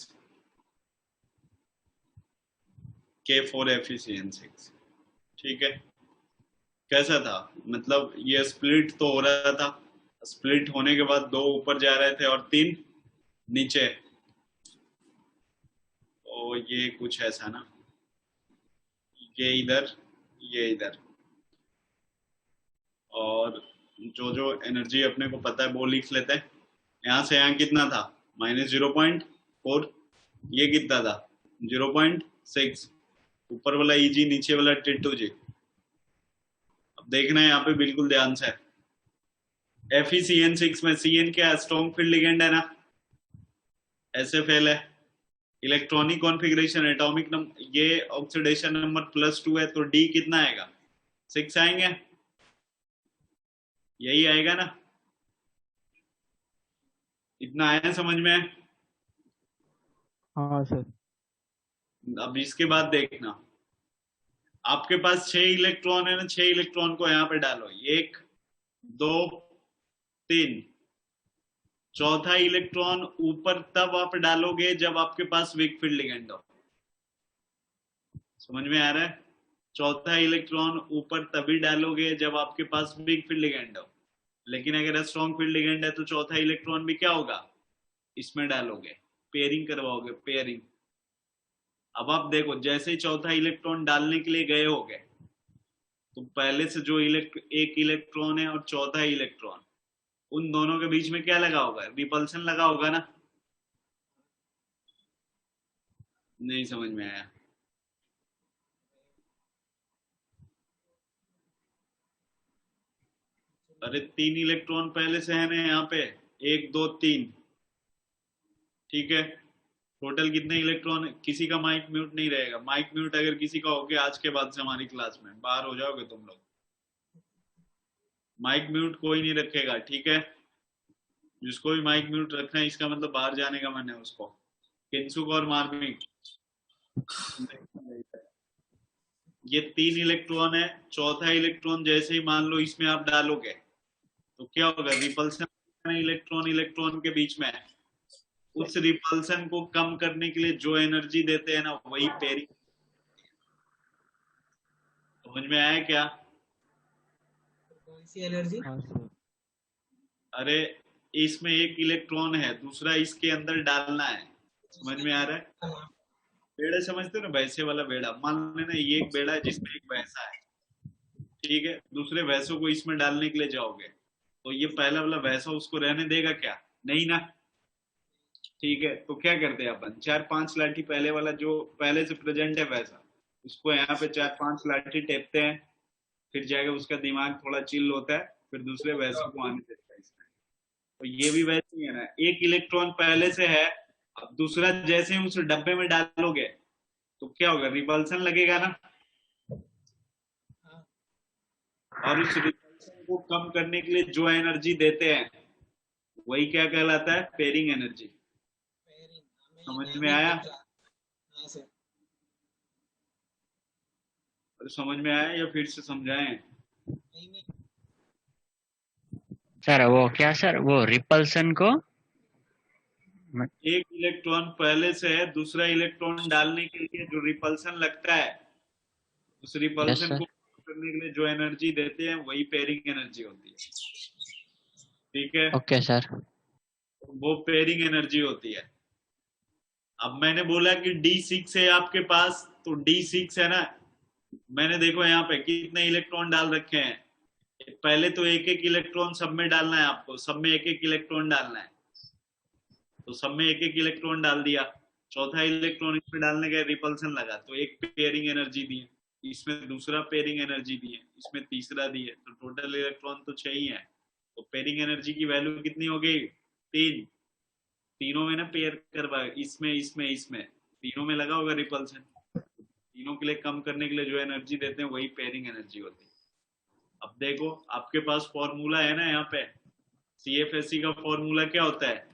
K for FECN6। ठीक है। कैसा था? मतलब ये स्प्लिट तो हो रहा था, स्प्लिट होने के बाद 2 ऊपर जा रहे थे और 3 नीचे। तो ये कुछ ऐसा ना, ये इधर, ये इधर, और जो जो एनर्जी अपने को पता है वो लिख लेते हैं। यहाँ से यहाँ कितना था? -0.4। ये कितना था? 0.6। ऊपर वाला EG, नीचे वाला T2G। अब देखना है यहाँ पे बिल्कुल ध्यान से। FeCN6 में CN क्या स्ट्रॉन्ग फील्ड लिगेंड है ना, SFL है। इलेक्ट्रॉनिक कॉन्फ़िगरेशन एटॉमिक नंबर, ये ऑक्सीडेशन नंबर +2 है, तो D कितना आएगा? 6 आएंगे। यही आएगा ना? इतना आया समझ में? हाँ सर। अब इसके बाद देखना, आपके पास 6 इलेक्ट्रॉन है ना, 6 इलेक्ट्रॉन को यहाँ पे डालो। 1 2 3। चौथा इलेक्ट्रॉन ऊपर तब आप डालोगे जब आपके पास वीक फील्ड लिगेंड हो। समझ में आ रहा है? चौथा इलेक्ट्रॉन ऊपर तभी डालोगे जब आपके पास वीक फील्ड लिगेंड हो। लेकिन अगर स्ट्रॉन्ग फील्ड लिगेंड है तो चौथा इलेक्ट्रॉन भी क्या होगा? इसमें डालोगे, पेयरिंग करवाओगे, पेयरिंग। अब आप देखो, जैसे ही चौथा इलेक्ट्रॉन डालने के लिए गए होगे तो पहले से जो एक इलेक्ट्रॉन है और चौथा इलेक्ट्रॉन, उन दोनों के बीच में क्या लगा होगा? रिपल्सन लगा होगा ना? नहीं समझ में आया? अरे 3 इलेक्ट्रॉन पहले से है ना यहाँ पे, 1 2 3। ठीक है। टोटल कितने इलेक्ट्रॉन? किसी का माइक म्यूट नहीं रहेगा। माइक म्यूट अगर किसी का हो गया आज के बाद से हमारी क्लास में बाहर हो जाओगे तुम लोग। माइक म्यूट कोई नहीं रखेगा, ठीक है? जिसको भी माइक म्यूट रखना है इसका मतलब बाहर जाने का मन है उसको। किंसुक और मार्मिक, ये 3 इलेक्ट्रॉन है। चौथा इलेक्ट्रॉन जैसे ही मान लो इसमें आप डालोगे तो क्या होगा? रिपल्सन इलेक्ट्रॉन इलेक्ट्रॉन के बीच में है। उस रिपल्सन को कम करने के लिए जो एनर्जी देते हैं ना, वही पेयरिंग। समझ में आया क्या? कौन सी एनर्जी? हाँ सर। अरे इसमें एक इलेक्ट्रॉन है, दूसरा इसके अंदर डालना है। समझ में आ रहा है? बेड़ा समझते हो ना, वैसे वाला बेड़ा। मान लेना ये एक बेड़ा है जिसमें एक भैंसा है, ठीक है? दूसरे भैंसों को इसमें डालने के लिए जाओगे तो ये पहला वाला भैंसा उसको रहने देगा क्या? नहीं ना। ठीक है, तो क्या करते हैं अपन? 4-5 लाठी पहले वाला जो पहले से प्रेजेंट है वैसा, उसको यहाँ पे 4-5 लाठी टेपते हैं। फिर जाएगा उसका दिमाग थोड़ा चिल होता है, फिर दूसरे वैसे को आने देता है इसमें। तो ये भी वैसे ही है ना, एक इलेक्ट्रॉन पहले से है, अब दूसरा जैसे ही उस डब्बे में डालोगे तो क्या होगा? रिपल्सन लगेगा ना। और उस रिपल्सन को कम करने के लिए जो एनर्जी देते हैं वही क्या कहलाता है? Pairing energy. समझ में आया? हाँ सर। समझ में आया या फिर से समझाएं? नहीं नहीं सर वो क्या सर, वो रिपल्सन को एक इलेक्ट्रॉन पहले से है, दूसरा इलेक्ट्रॉन डालने के लिए जो रिपल्सन लगता है, उस यस रिपल्सन सर। को करने के लिए जो एनर्जी देते हैं वही पेयरिंग एनर्जी होती है। ठीक है, ओके सर। वो पेयरिंग एनर्जी होती है। अब मैंने बोला कि D6 है आपके पास, तो D6 है ना, मैंने देखो यहाँ पे कितने इलेक्ट्रॉन डाल रखे हैं। पहले तो एक एक इलेक्ट्रॉन सब में डालना है आपको, सब में एक एक इलेक्ट्रॉन डालना है, तो सब में एक एक इलेक्ट्रॉन डाल दिया। चौथा इलेक्ट्रॉन इसमें डालने का रिपल्सन लगा तो एक पेयरिंग एनर्जी दी है, इसमें दूसरा पेयरिंग एनर्जी दी है, इसमें तीसरा दी है, तो टोटल इलेक्ट्रॉन तो 6 ही है। तो पेयरिंग एनर्जी की वैल्यू कितनी हो गई? 3। तीनों में ना पेयर करवा, इसमें इसमें इसमें तीनों में लगा होगा रिपल्सन। तीनों के लिए कम करने के लिए जो एनर्जी देते हैं वही पेयरिंग एनर्जी होती है। अब देखो आपके पास फॉर्मूला है ना यहाँ पे, CFSE का फॉर्मूला क्या होता है?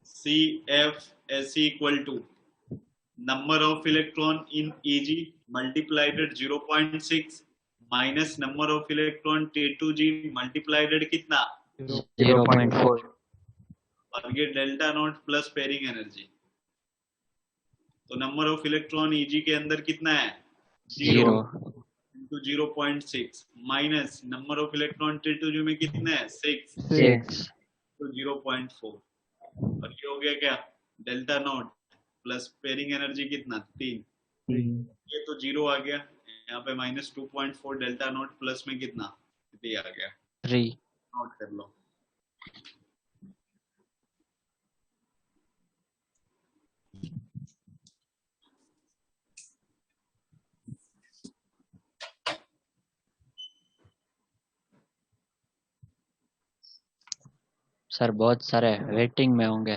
CFSE equal to number of electron in Eg multiplied at 0.6 minus number of electron T2G multiplied at कितना, 0.4। और ये delta not plus pairing energy. तो नंबर ऑफ इलेक्ट्रॉन Eg के अंदर कितना है? 0 0। Into 0.6 minus number of electron T2G में कितना है? 6 6। तो 0.4, और ये हो गया क्या? Delta not plus pairing energy कितना? 3। ये तो 0 आ गया, यहाँ पे -2.4 डेल्टा नॉट प्लस में कितना 3 आ गया। 3। नोट कर लो। सर बहुत सारे वेटिंग में होंगे।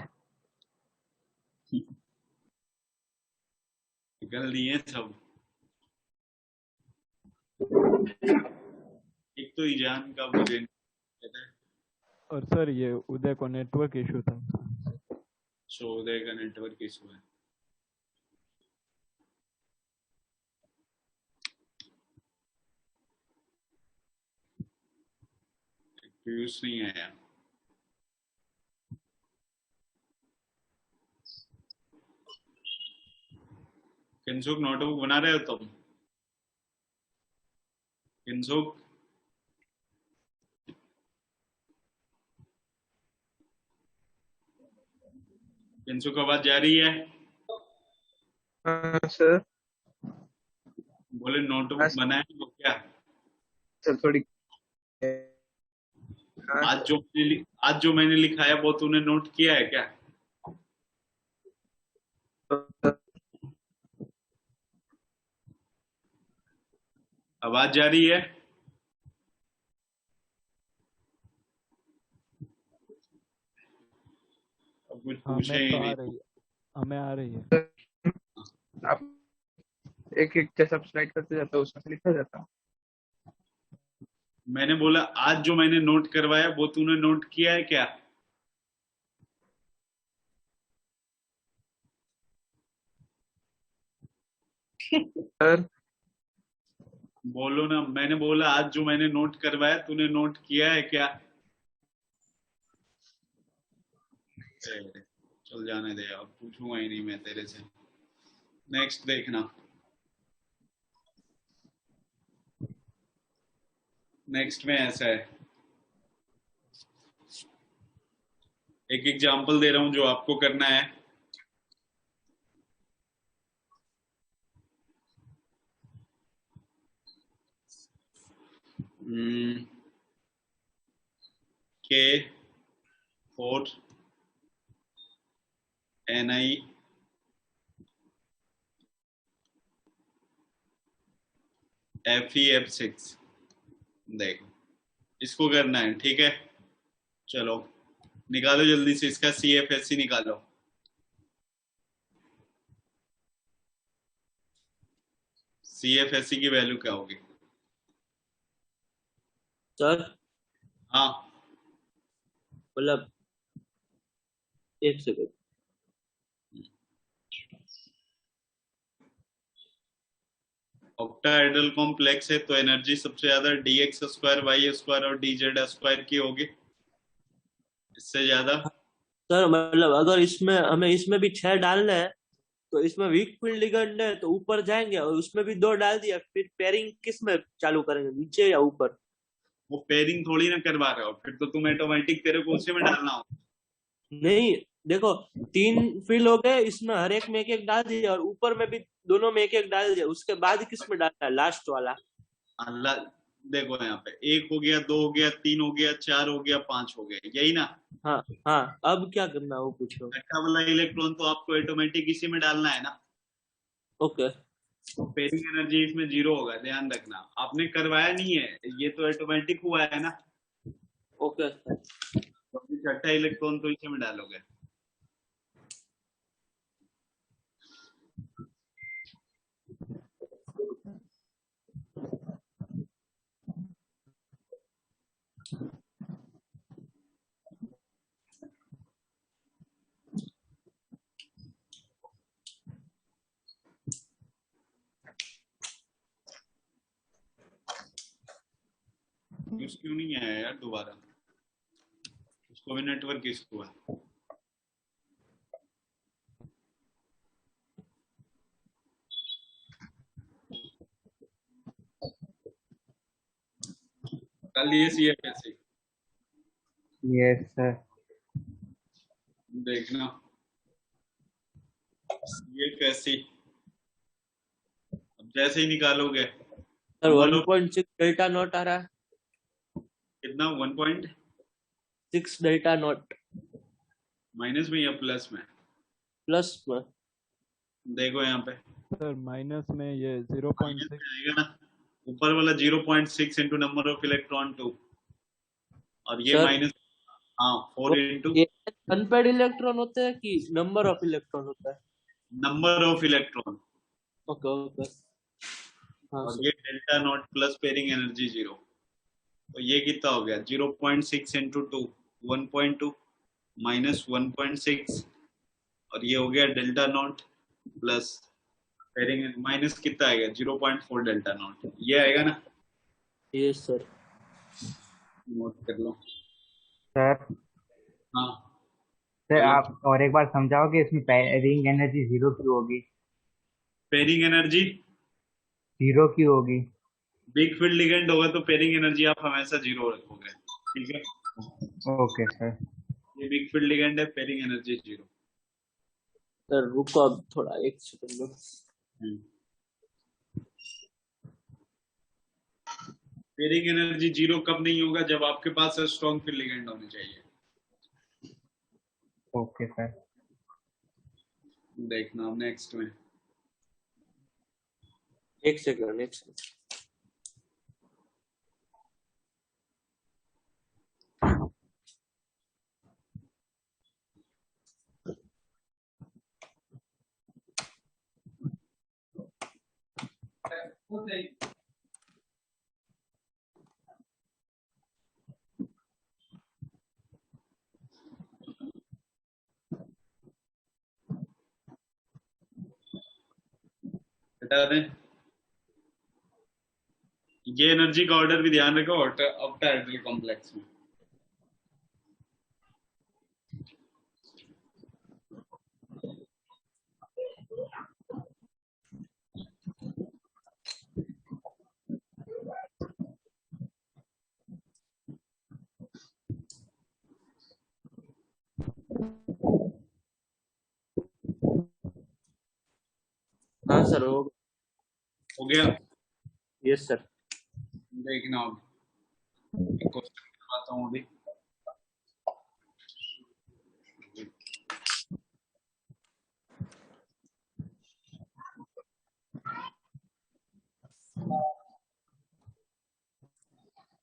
निकल दिए सब। एक तो ईजान का मुझे पता है, और सर ये उदय को नेटवर्क इशू था। उदय का नेटवर्क इशू है। पीयूष नहीं आया। किंसुक नोटबुक बना रहे हो तुम? किंसुक किंसुक आवाज जा रही है? हाँ सर। बोले नोटबुक बनाए तो क्या? सर थोड़ी आज जो मैंने लिखाया वो तूने नोट किया है क्या? आवाज जा रही है? अब कुछ पूछे ही नहीं। हमें आ रही है। आप एक एक जैसा स्लाइड करते जाता है उसमें लिखा जाता। मैंने बोला आज जो मैंने नोट करवाया वो तूने नोट किया है क्या? सर बोलो ना। मैंने बोला आज जो मैंने नोट करवाया तूने नोट किया है क्या? चल जाने दे, अब पूछूंगा ही नहीं मैं तेरे से। नेक्स्ट देखना। नेक्स्ट में ऐसा है, एक एग्जांपल दे रहा हूं जो आपको करना है। K4 Ni FeF6, देखो इसको करना है। ठीक है, चलो निकालो जल्दी से इसका CFSE निकालो। CFSE की वैल्यू क्या होगी? सर हाँ मतलब एक सेकंड। ऑक्टाहेड्रल कॉम्प्लेक्स है तो एनर्जी सबसे ज्यादा dx स्क्वायर वाई स्क्वायर और dz स्क्वायर की होगी, इससे ज्यादा। सर मतलब अगर इसमें हमें इसमें भी 6 डालने हैं तो इसमें वीक फील्ड लिगेंड है तो ऊपर जाएंगे और उसमें भी 2 डाल दिया, फिर पेयरिंग किस में चालू करेंगे, नीचे या ऊपर? वो पेयरिंग थोड़ी ना करवा रहे हो, फिर तो तुम ऑटोमेटिक तेरे को उसी में डालना होगा। नहीं देखो, 3 फील्ड हो गए, इसमें हर एक में एक एक डाल दिया और ऊपर में भी दोनों में एक एक डाल दिया, उसके बाद किस में डालना है, लास्ट वाला? अल्लाह, देखो यहाँ पे 1 हो गया, 2 हो गया, 3 हो गया, 4 हो गया, 5 हो गया, यही ना। हाँ हाँ, अब क्या करना है वो पूछो। छठा वाला इलेक्ट्रॉन तो आपको ऑटोमेटिक इसी में डालना है ना। ओके पेयरिंग एनर्जी इसमें 0 होगा, ध्यान रखना। आपने करवाया नहीं है, ये तो ऑटोमेटिक हुआ है ना। ओके तो अभी छठा इलेक्ट्रॉन तो इसी में डालोगे। न्यूज़ क्यों नहीं आया यार दोबारा? उसको भी नेटवर्क इशू है। कल ये CFSC यस सर। देखना, CFSC अब जैसे ही निकालोगे सर 1.6 डेल्टा नॉट आ रहा है, कितना 1.6 डेल्टा नॉट माइनस में या प्लस में? प्लस में। देखो यहाँ पे सर माइनस में ये माइनस 0.6। में आएगा ना, ऊपर वाला 0.6 इंटू नंबर ऑफ इलेक्ट्रॉन 2 और ये सर माइनस, हाँ 4 इंटू ये अनपेड इलेक्ट्रॉन होते हैं कि नंबर ऑफ इलेक्ट्रॉन होता है? Number of electron. Okay okay हाँ और सर। ये delta not plus pairing energy 0, तो ये कितना हो गया 0.6 इंटू 2 1.2 माइनस 1.6 और ये हो गया delta not plus pairing minus कितना आएगा 0.4 डेल्टा नॉट, ये आएगा ना। Yes sir. नोट कर लो। सर हाँ सर बोलो। आप और एक बार समझाओ कि इसमें पेयरिंग एनर्जी 0 क्यों होगी? पेयरिंग एनर्जी 0 क्यों होगी? बिग फील्ड लिगेंड होगा तो पेयरिंग एनर्जी आप हमेशा 0 रखोगे, ठीक है। Okay sir. ये बिग फील्ड लिगेंड है, पेयरिंग एनर्जी 0। सर रुको अब थोड़ा, एक सेकंड। पेयरिंग एनर्जी 0 कब नहीं होगा? जब आपके पास स्ट्रॉन्ग फील्ड लिगेंड होने चाहिए। Okay sir. देखना नेक्स्ट में। एक सेकंड। बता दें, ये एनर्जी का ऑर्डर भी ध्यान रखो ऑक्टाहेड्रल कॉम्प्लेक्स में। हाँ सर हो गया। Yes sir. देखना अब क्वेश्चन करवाता हूँ अभी।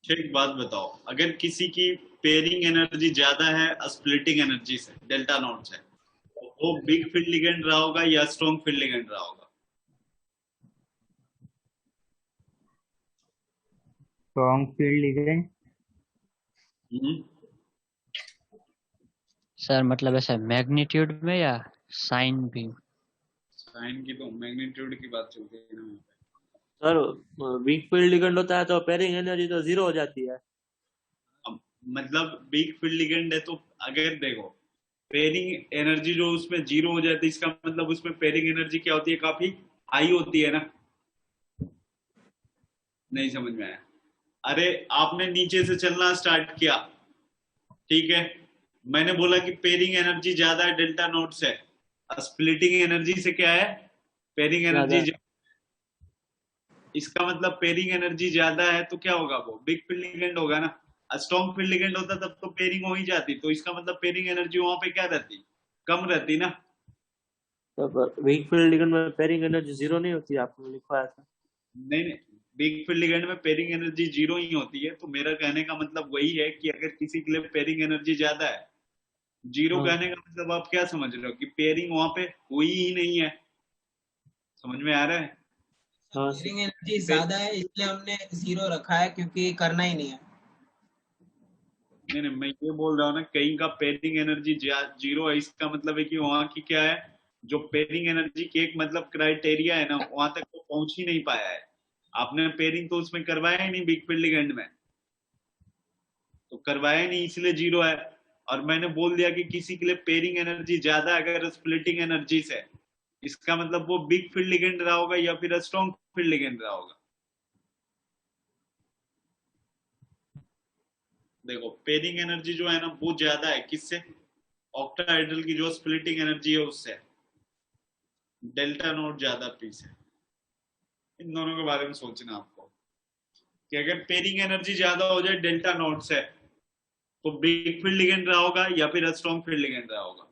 एक बात बताओ, अगर किसी की पेयरिंग एनर्जी ज्यादा है स्प्लिटिंग एनर्जी से, डेल्टा नॉट से, तो वो बिग फील्ड लिगेंड रहा होगा या स्ट्रॉन्ग फील्ड लिगेंड रहा होगा? Strong field ligand. सर मतलब ऐसा मैग्नीट्यूड में या साइन भी? साइन की तो मैग्नीट्यूड की बात चलती है ना। सर वीक फील्ड लिगेंड होता है तो पेयरिंग एनर्जी तो जीरो हो जाती है। अब मतलब वीक फील्ड लिगेंड है तो अगर देखो पेयरिंग एनर्जी जो उसमें जीरो हो जाती है, इसका मतलब उसमें पेयरिंग एनर्जी क्या होती है, काफी हाई होती है ना। नहीं समझ में आया। अरे आपने नीचे से चलना स्टार्ट किया, ठीक है, मैंने बोला कि पेयरिंग एनर्जी ज्यादा है डेल्टा नोट से, स्प्लिटिंग एनर्जी से क्या है, पेयरिंग ज्यादा। एनर्जी। इसका मतलब पेयरिंग एनर्जी ज्यादा है तो क्या होगा, वो बिग फील्ड लिगेंड होगा ना। स्ट्रॉन्ग फील्ड लिगेंड होता तब तो पेयरिंग हो ही जाती, तो इसका मतलब पेयरिंग एनर्जी वहां पे क्या रहती, कम रहती ना। तो वीक फील्ड लिगेंड में पेयरिंग एनर्जी जीरो नहीं होती, आपने लिखवाया था। नहीं नहीं, बिग फील्ड लिगेंड में पेयरिंग एनर्जी जीरो ही होती है, तो मेरा कहने का मतलब वही है कि अगर किसी के लिए पेयरिंग एनर्जी ज्यादा है, जीरो हाँ कहने का मतलब आप क्या समझ रहे हो कि पेयरिंग वहां पे हुई ही नहीं है। समझ में आ रहा है। हाँ सर। पेयरिंग एनर्जी पे- ज्यादा है इसलिए हमने जीरो रखा है क्योंकि करना ही नहीं है। नहीं नहीं, मैं ये बोल रहा हूँ ना, कहीं का पेयरिंग एनर्जी जीरो है, इसका मतलब है कि वहां की क्या है, जो पेयरिंग एनर्जी की एक मतलब क्राइटेरिया है ना, वहां तक वो पहुंच ही नहीं पाया है। आपने पेयरिंग तो उसमें करवाया ही नहीं बिग फील्ड लिगेंड में, तो करवाया ही नहीं इसलिए जीरो है। और मैंने बोल दिया कि किसी के लिए पेयरिंग एनर्जी ज्यादा है अगर स्प्लिटिंग एनर्जी से, इसका मतलब वो बिग फील्ड लिगेंड रहा होगा या फिर स्ट्रॉन्ग फील्ड लिगेंड रहा होगा। देखो पेयरिंग एनर्जी जो है ना वो ज्यादा है किससे, ऑक्टाहेड्रल की जो स्प्लिटिंग एनर्जी है उससे, डेल्टा नोट ज्यादा पी से। इन दोनों के बारे में सोचना आपको कि अगर पेयरिंग एनर्जी ज्यादा हो जाए डेल्टा नोट से, तो बिग फील्ड लिगेंड रहा होगा या फिर स्ट्रॉन्ग फील्ड लिगेंड रहा होगा।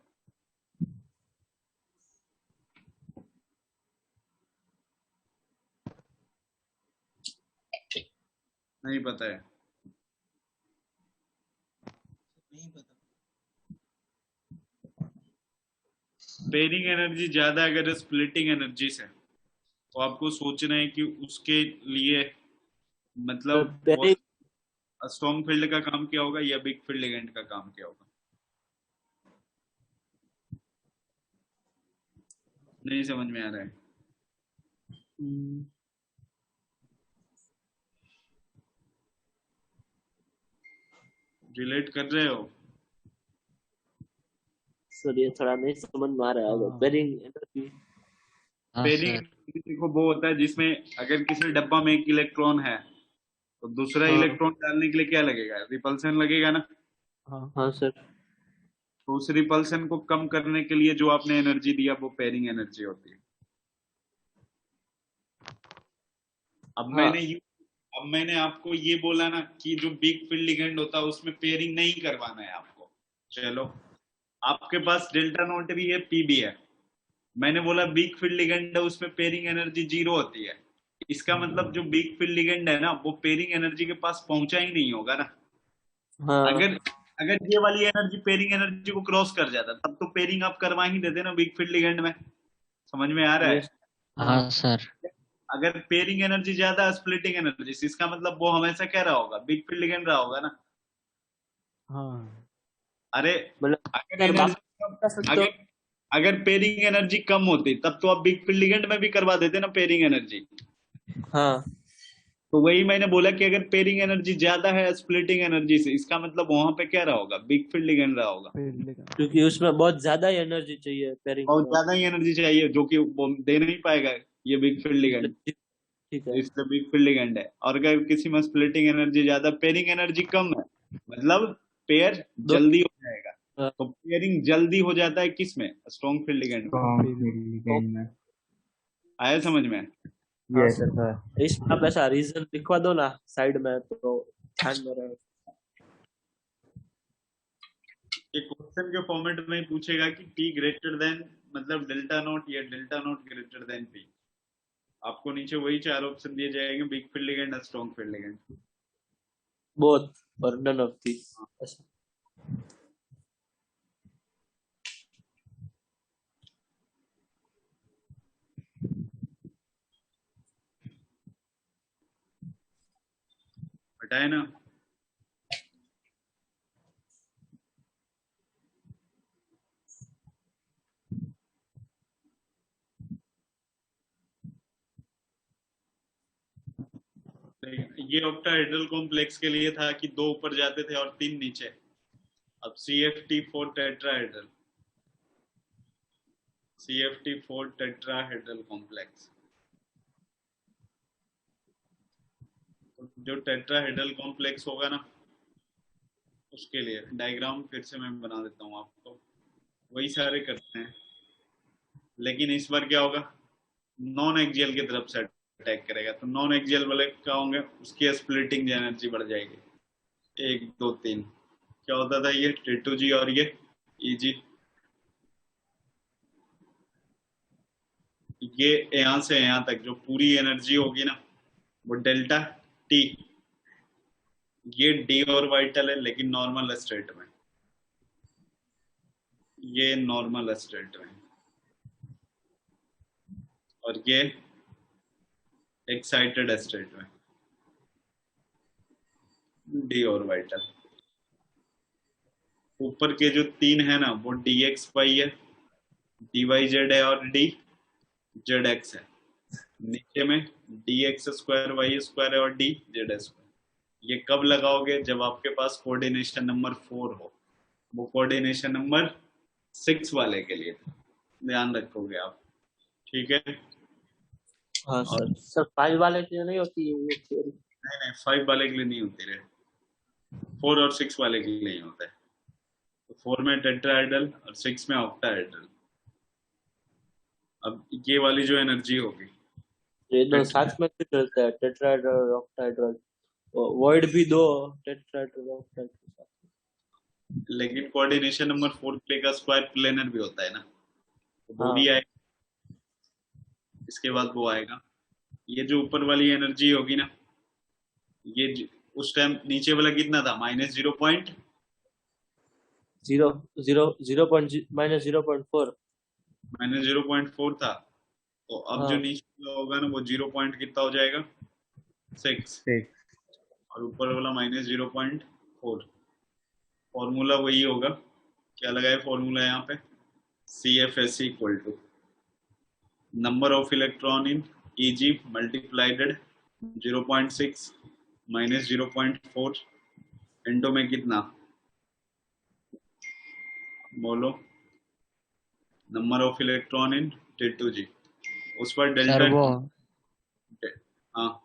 नहीं पता है। नहीं पता। पेयरिंग एनर्जी ज्यादा अगर स्प्लिटिंग एनर्जी से, तो आपको सोचना है कि उसके लिए मतलब वो पेयरिंग स्ट्रॉन्ग फील्ड का काम क्या होगा या बिग फील्ड लिगेंड का काम क्या होगा। नहीं समझ में आ रहा है। रिलेट कर रहे हो। सर ये थोड़ा नहीं समझ में आ रहा है हाँ पेयरिंग एनर्जी। हाँ पेयरिंग सर। देखो वो होता है जिसमें अगर किसी डब्बा में एक इलेक्ट्रॉन है, तो दूसरा हाँ इलेक्ट्रॉन डालने के लिए क्या लगेगा, रिपल्सन लगेगा ना। हाँ हाँ सर। तो उस रिपल्सन को कम करने के लिए जो आपने एनर्जी दिया वो पेयरिंग एनर्जी होती है। अब हाँ अब मैंने आपको ये बोला ना कि जो बिग फील्ड लिगेंड होता है उसमें पेयरिंग नहीं करवाना है आपको। चलो, आपके पास डेल्टा नोट भी है, पी भी है, मैंने बोला बिग फील्ड लिगेंड है उसमें पेयरिंग एनर्जी जीरो होती है, इसका मतलब जो बिग फील्ड लिगेंड है ना वो पेयरिंग एनर्जी के पास पहुंचा ही नहीं होगा ना। हाँ। अगर अगर ये वाली एनर्जी पेयरिंग एनर्जी को क्रॉस कर जाता तब तो पेयरिंग आप करवा ही देते ना बिग फील्ड लिगेंड में। समझ में आ रहा यस। है। हाँ हाँ सर। अगर पेयरिंग एनर्जी ज्यादा स्प्लिटिंग एनर्जी, इसका मतलब वो हमेशा क्या रहा होगा, बिग फील्ड लिगेंड रहा होगा ना। हाँ अरे मतलब अगर सर एनर्जी वापस बता सकते हो। अगर अगर पेयरिंग एनर्जी कम होती तब तो आप बिग फील्ड लिगेंड में भी करवा देते ना पेयरिंग एनर्जी। हाँ तो वही मैंने बोला कि अगर पेयरिंग एनर्जी ज्यादा है स्प्लिटिंग एनर्जी से, इसका मतलब वहां पे क्या रहा होगा, बिग फील्ड लिगेंड रहा होगा। पेड़ लेगा। क्योंकि उसमें बहुत ज्यादा ही एनर्जी चाहिए पेयरिंग बहुत में। ज्यादा ही एनर्जी चाहिए जो कि वो दे नहीं पाएगा ये बिग फील्ड लिगेंड। इसलिए ठीक है। इसलिए बिग फील्ड लिगेंड है। और अगर किसी में स्प्लिटिंग एनर्जी ज्यादा, पेयरिंग एनर्जी कम है, मतलब पेयर दो। जल्दी हो जाएगा। हाँ, तो पेयरिंग जल्दी हो जाता है किसमें, स्ट्रॉन्ग फील्ड लिगेंड में। स्ट्रॉन्ग पेड़ फील्ड लिगेंड में। आया समझ में। हाँ यस सर। सर। इसमें आप ऐसा रीजन लिखवा दो ना साइड में तो ध्यान में रहे। ये क्वेश्चन के फॉर्मेट में ही पूछेगा कि पी ग्रेटर देन मतलब डेल्टा नोट या delta naught greater than P. आपको नीचे वही चार ऑप्शन दिए जाएंगे, big field ligand, strong field ligand. Both और नन ऑफ दी ऐसा। हटाए ना। ये ऑक्टाहेड्रल कॉम्प्लेक्स के लिए था कि 2 ऊपर जाते थे और 3 नीचे। अब CFT4 tetrahedral, CFT4 tetrahedral complex, तो जो टेट्राहेड्रल कॉम्प्लेक्स होगा ना, उसके लिए डायग्राम फिर से मैं बना देता हूँ आपको, वही सारे करते हैं, लेकिन इस बार क्या होगा, नॉन एक्सियल की तरफ से अटैक करेगा। तो नॉन एक्सियल वाले क्या होंगे, उसकी स्प्लिटिंग एनर्जी बढ़ जाएगी। 1 2 3 क्या होता था, ये T2G और ये EG, ये यहां से यहां तक जो पूरी एनर्जी होगी ना, वो डेल्टा T, ये डी और वाइटल है लेकिन नॉर्मल स्टेट में, ये नॉर्मल स्टेट में, और ये एक्साइटेड स्टेट में, डी और वाइटल। ऊपर के जो 3 है ना, वो DXY है, DYZ है और DZX है। नीचे में DX² Y² है और DZ²। ये कब लगाओगे, जब आपके पास कोऑर्डिनेशन नंबर 4 हो। वो कोऑर्डिनेशन नंबर 6 वाले के लिए ध्यान रखोगे आप, ठीक है। हाँ और सर 5 वाले के लिए नहीं होती है ये theory? नहीं 5 वाले के लिए नहीं होती रे, 4 और 6 वाले के लिए नहीं होता है। तो 4 में टेट्राहेड्रल और 6 में ऑक्टाहेड्रल। अब ये वाली जो एनर्जी होगी, ये दो साथ में क्यों चलता है, टेट्राहेड्रल ऑक्टाहेड्रल, वॉइड भी दो टेट्राहेड्रल ऑक्टाहेड्रल। लेकिन कोऑर्डिनेशन नंबर 4 प्ले का स्क्वायर प्लेनर भी होता है ना, तो हाँ। भी आएगा, इसके बाद वो आएगा। ये जो ऊपर वाली एनर्जी होगी ना, ये उस टाइम नीचे वाला कितना था, -0.0 -0.4 -0.4 था। तो अब जो हाँ। नीचे वाला होगा ना, वो 0 पॉइंट कितना हो जाएगा, 6, और ऊपर वाला -0.4। फॉर्मूला वही होगा, क्या लगाए फॉर्मूला यहाँ पे, CFSE equal to number of electron in EG multiplied 0.6 -0.4 into में कितना, बोलो, number of electron in T2G, उस पर डेल्टा। सर वो हाँ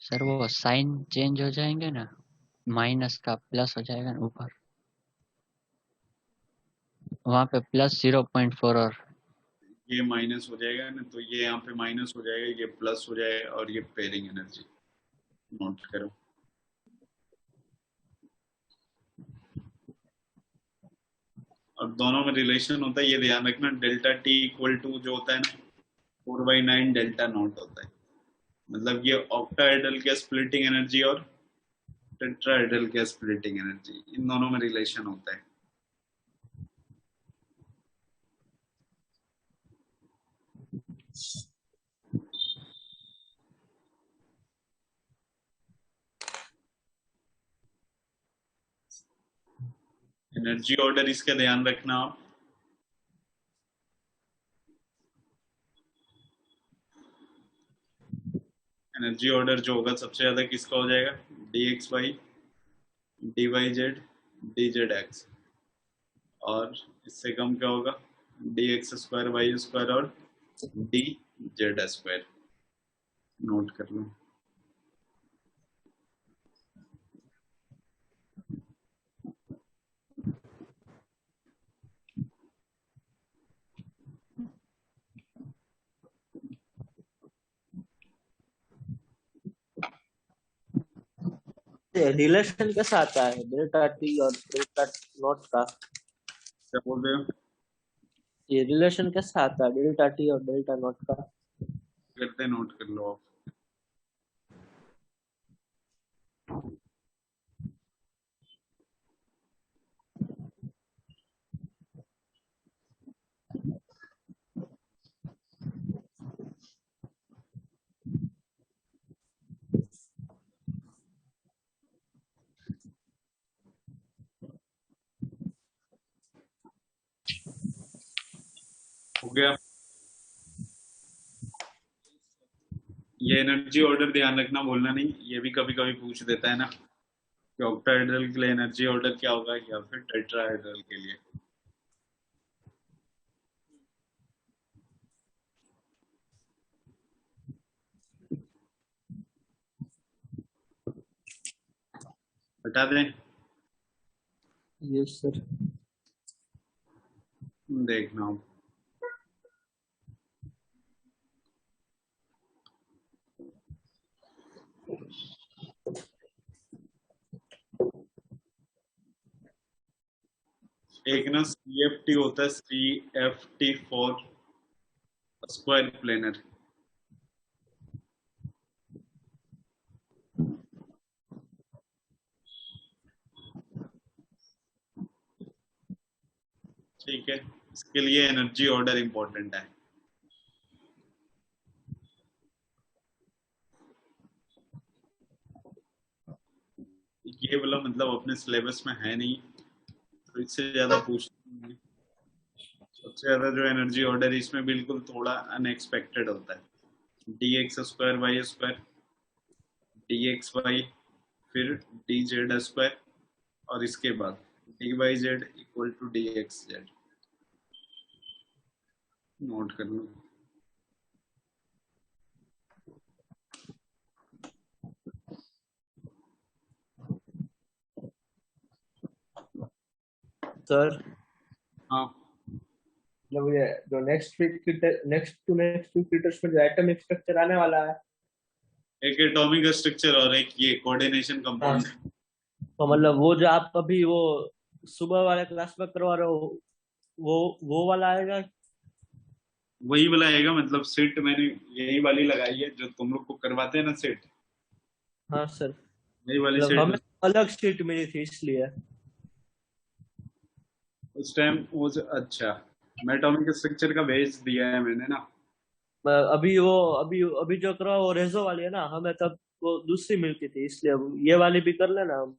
सर वो साइन चेंज हो जाएंगे ना, माइनस का प्लस हो जाएगा ना ऊपर, वहाँ पे +0.4 और ये माइनस हो जाएगा ना, तो ये यहाँ पे माइनस हो जाएगा, ये प्लस हो जाएगा, और ये पेयरिंग एनर्जी नोट करो। और दोनों में रिलेशन होता है, ये ध्यान रखना, डेल्टा T इक्वल टू जो होता है ना, 4/9 डेल्टा नॉट होता है। मतलब ये ऑक्टाहेड्रल के स्प्लिटिंग एनर्जी और टेट्राहेड्रल के स्प्लिटिंग एनर्जी, इन दोनों में रिलेशन होता है। एनर्जी ऑर्डर इसका ध्यान रखना आप, एनर्जी ऑर्डर जो होगा सबसे ज्यादा किसका हो जाएगा, DXY DYZ DZX, और इससे कम क्या होगा, DX² Y² और DZ²। नोट कर लो। रिलेशन कैसा आता है डेल्टा टी और डेल्टा नॉट का, क्या बोल रहे हो, ये रिलेशन कैसा आता है डेल्टा टी और डेल्टा नॉट का? करते नोट कर लो आप। हो गया, ये एनर्जी ऑर्डर ध्यान रखना, भूलना नहीं, ये भी कभी कभी पूछ देता है ना कि ऑक्टाहेड्रल के लिए एनर्जी ऑर्डर क्या होगा या फिर टेट्राहेड्रल के लिए। हटा दें? Yes sir. देखना अब। एक ना CFT होता है, CFT फॉर स्क्वायर प्लेनर। ठीक है, इसके लिए एनर्जी ऑर्डर इंपॉर्टेंट है। ये वाला मतलब अपने सिलेबस में है नहीं, तो इससे ज्यादा पूछ सबसे ज्यादा जो एनर्जी ऑर्डर इसमें बिल्कुल थोड़ा अनएक्सपेक्टेड होता है। dx square y square, dx y, फिर dz स्क्वायर, और इसके बाद dy z equal to dx z। Note कर लो। सर हाँ, मतलब ये जो नेक्स्ट वीक की टेस्ट में जो एटॉमिक स्ट्रक्चर आने वाला है, एक एटॉमिक स्ट्रक्चर और एक ये कोऑर्डिनेशन कंपाउंड। तो मतलब वो जो आप अभी वो सुबह वाले क्लास में करवा रहे हो, वो वाला आएगा? वही वाला आएगा, मतलब सेट मैंने यही वाली लगाई है जो तुम लोग को करवाते हैं ना सेट, हाँ सर। वही वाली मतलब सेट। हमें अलग शीट मिली थी इसलिए। उस टाइम वो अच्छा, मैं एटॉमिक स्ट्रक्चर का भेज दिया है मैंने ना। अभी जो करवा वो रेजो वाली है ना, हमें तब वो दूसरी मिलती थी, इसलिए अब ये वाली भी कर लेना हम।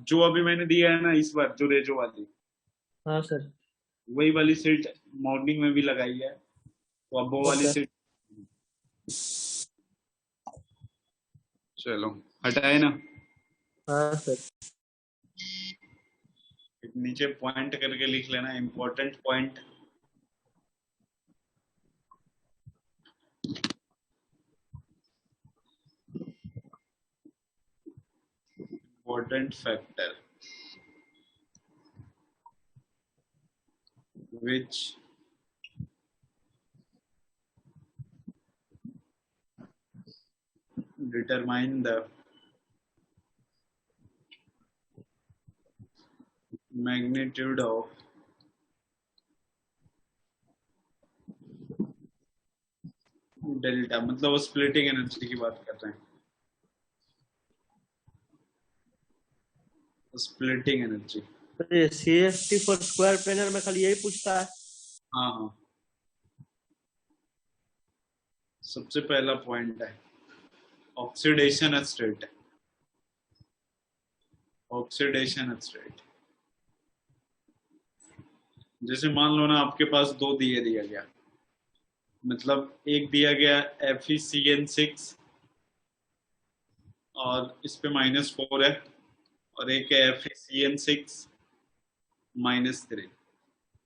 जो अभी मैंने दिया है ना इस बार, जो रेजो वाली, हाँ सर। वही वाली सेट मॉर्निंग में भी लगाई है, तो अब वो वाली ओके। सेट। चलो हटाए ना। हाँ सर। नीचे पॉइंट करके लिख लेना, important point. Important factor which determine the magnitude of delta, मतलब वो स्प्लिटिंग एनर्जी की बात कर रहे हैं, स्प्लिटिंग एनर्जी। तो ये CFT फॉर स्क्वायर प्लेनर में खाली यही पूछता है? हाँ हाँ, सबसे पहला पॉइंट है ऑक्सीडेशन स्टेट। ऑक्सीडेशन स्टेट, जैसे मान लो ना आपके पास दो दिया गया, मतलब एक दिया गया FeCN6 और इस पे -4 है, और एक है FeCN6 -3।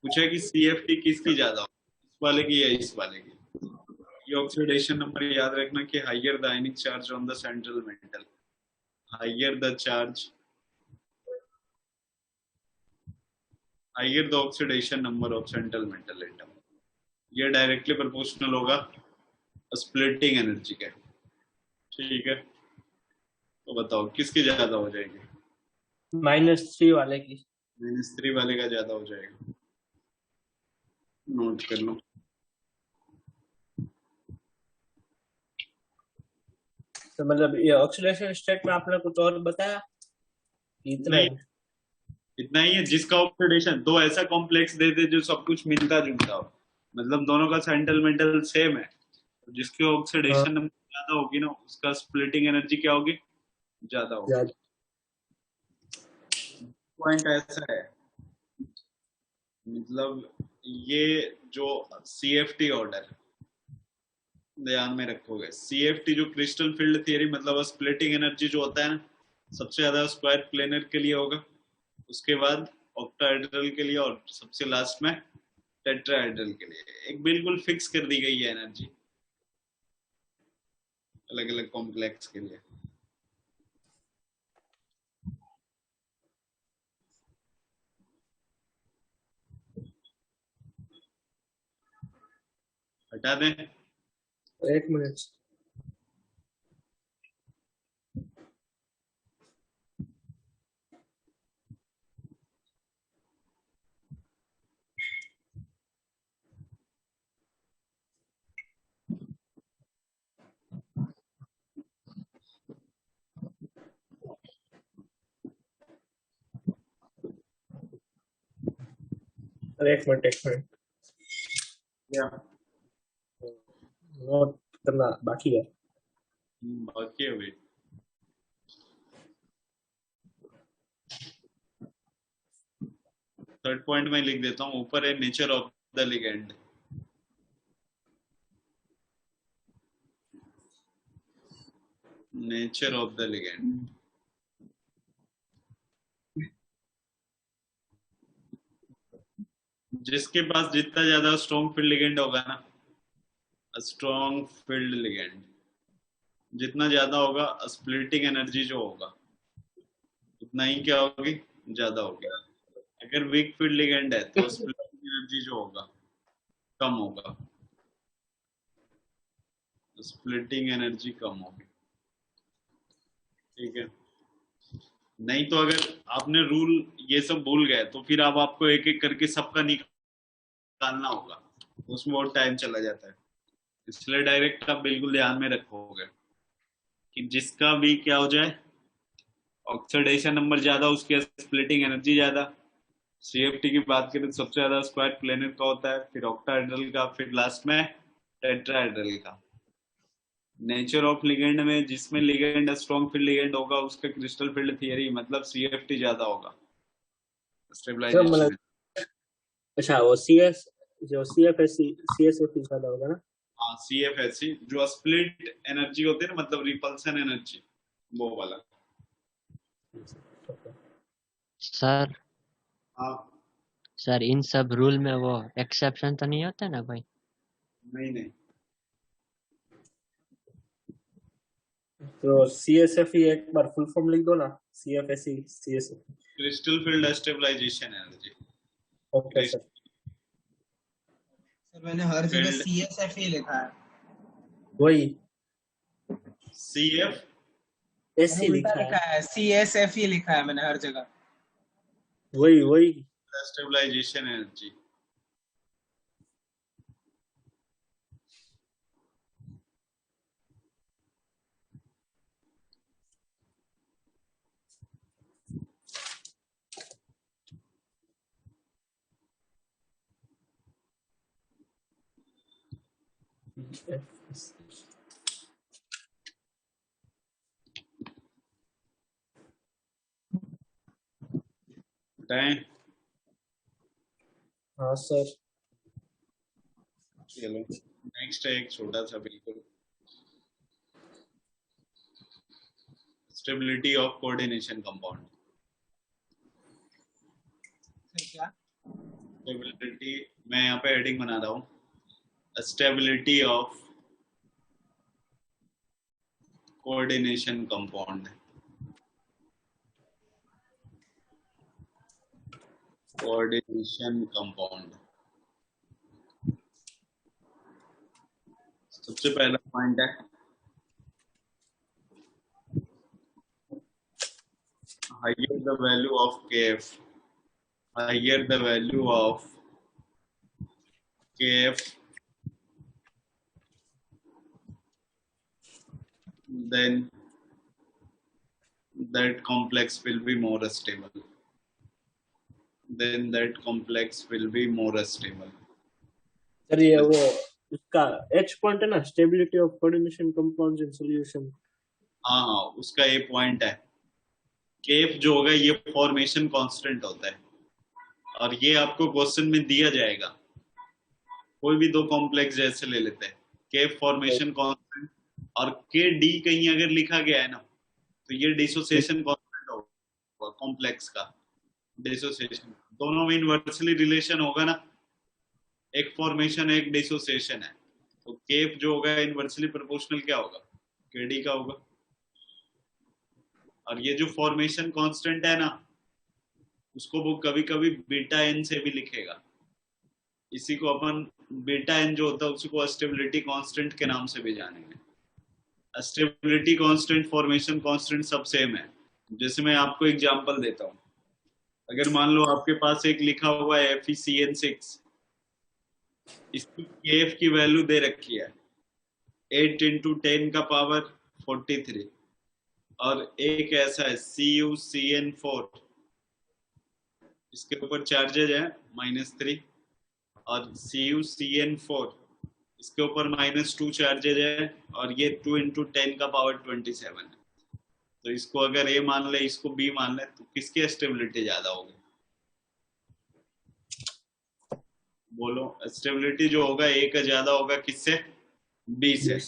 पूछा कि CFT किसकी ज्यादा हो, इस वाले की या इस वाले की। ये ऑक्सीडेशन नंबर याद रखना कि higher the ionic charge on the central metal, higher the charge, higher the oxidation number of central metal atom, ये डायरेक्टली प्रोपोर्शनल होगा स्प्लिटिंग एनर्जी के। ठीक है, तो बताओ किसकी ज्यादा हो जाएगी? -3 वाले की। -3 वाले का ज्यादा हो जाएगा, नोट कर लो। तो मतलब ये ऑक्सीडेशन स्टेट में आपने कुछ और बताया? इतना ही? इतना ही है, जिसका ऑक्सीडेशन, दो ऐसा कॉम्प्लेक्स दे दे जो सब कुछ मिलता जुलता हो, मतलब दोनों का सेंट्रल मेटल सेम है, तो जिसकी ऑक्सीडेशन नंबर ज्यादा होगी ना उसका स्प्लिटिंग एनर्जी क्या होगी? ज्यादा होगी। पॉइंट ऐसा है, मतलब ये जो CFT ऑर्डर, ध्यान में रखोगे। CFT जो क्रिस्टल फील्ड थियरी मतलब स्प्लिटिंग एनर्जी जो होता है ना, सबसे ज्यादा स्क्वायर प्लेनर के लिए होगा, उसके बाद ऑक्टाहेड्रल के लिए, और सबसे लास्ट में टेट्राहेड्रल के लिए। एक बिल्कुल फिक्स कर दी गई है एनर्जी अलग अलग कॉम्प्लेक्स के लिए। हटा दें? एक मिनट। एक मिनट क्या नोट करना बाकी है। बाकी है भाई। थर्ड पॉइंट में लिख देता हूँ, ऊपर है nature of the ligand. Nature of the ligand, जिसके पास जितना ज्यादा स्ट्रॉन्ग फील्ड लिगेंड होगा ना, स्ट्रॉन्ग फील्ड लिगेंड जितना ज्यादा होगा, स्प्लिटिंग एनर्जी जो होगा उतना ही क्या होगी, ज्यादा होगी। अगर वीक फील्ड लिगेंड है तो स्प्लिटिंग एनर्जी जो होगा कम होगा, स्प्लिटिंग एनर्जी कम होगी। ठीक है, नहीं तो अगर आपने रूल ये सब भूल गए तो फिर अब आपको एक एक करके सबका निकालना होगा, उसमें बहुत टाइम चला जाता है। इसलिए डायरेक्ट आप बिल्कुल ध्यान में रखोगे कि जिसका भी क्या हो जाए, ऑक्सीडेशन नंबर ज्यादा, उसकी स्प्लिटिंग एनर्जी ज्यादा। CFT की बात करें तो सबसे ज्यादा स्क्वायर प्लेनर का होता है, फिर ऑक्टाहेड्रल का, फिर लास्ट में टेट्राहेड्रल का। नेचर ऑफ लिगेंड में जिसमें लिगेंड स्ट्रॉन्ग फील्ड लिगेंड होगा उसका क्रिस्टल फील्ड थियरी मतलब CFT ज्यादा होगा स्टेबलाइजेशन। अच्छा, वो जो CFSE ज्यादा होगा ना? हाँ, CFSE जो स्प्लिट एनर्जी होती है ना, मतलब रिपल्सन एनर्जी, वो वाला। सर हाँ सर इन सब रूल में वो एक्सेप्शन तो नहीं होता ना भाई? नहीं, तो CSFE एक बार फुल फॉर्म लिख दो ना, CFSE CSFE। Crystal field stabilisation energy. Okay sir. Sir मैंने हर जगह Field- CSFE लिखा है। वही CF SC लिखा है। CSFE लिखा है मैंने हर जगह। वही स्टेबलाइजेशन एनर्जी। बताएं? हाँ सर। चलो नेक्स्ट है एक छोटा सा बिल्कुल, stability of coordination compound. Sir क्या? स्टेबिलिटी, मैं यहाँ पे हेडिंग बना रहा हूँ, stability of coordination compound. Coordination compound, सबसे पहला पॉइंट है higher the value of Kf, higher the value of Kf, then that complex will be more stable. Then that complex will be more stable. Sir ये वो उसका H point है ना, stability of coordination compounds in solution. हाँ, उसका ये point है। केफ जो होगा ये फॉर्मेशन कांस्टेंट होता है, और ये आपको क्वेश्चन में दिया जाएगा। कोई भी दो कॉम्प्लेक्स जैसे ले लेते हैं, के फॉर्मेशन कांस्टेंट, और के डी कहीं अगर लिखा गया है ना तो ये डिसोसिएशन कांस्टेंट होगा कॉम्प्लेक्स का। डिसोसिएशन दोनों में इनवर्सली रिलेशन होगा ना, एक फॉर्मेशन एक डिसोसिएशन है, तो के जो होगा इनवर्सली प्रोपोर्शनल क्या होगा, के डी का होगा। और ये जो फॉर्मेशन कांस्टेंट है ना उसको वो कभी कभी बीटा एन से भी लिखेगा, इसी को अपन बीटा एन जो होता है उसको स्टेबिलिटी कांस्टेंट के नाम से भी जानेंगे। स्टेबिलिटी कांस्टेंट फॉर्मेशन कांस्टेंट सब सेम है। जैसे मैं आपको एग्जांपल देता हूँ, अगर मान लो आपके पास एक लिखा हुआ है FeCN6, इसकी KF की वैल्यू दे रखी है 8 × 10 का पावर 43, और एक ऐसा है CuCN4, इसके ऊपर चार्जेज है -3, और CuCN4 इसके ऊपर -2 चार्जेज है, और ये 2 × 10 का पावर 27 है। तो इसको अगर A मान ले, इसको B मान ले, तो किसकी स्टेबिलिटी ज्यादा होगी? बोलो, स्टेबिलिटी जो होगा A का ज्यादा होगा किससे? B से।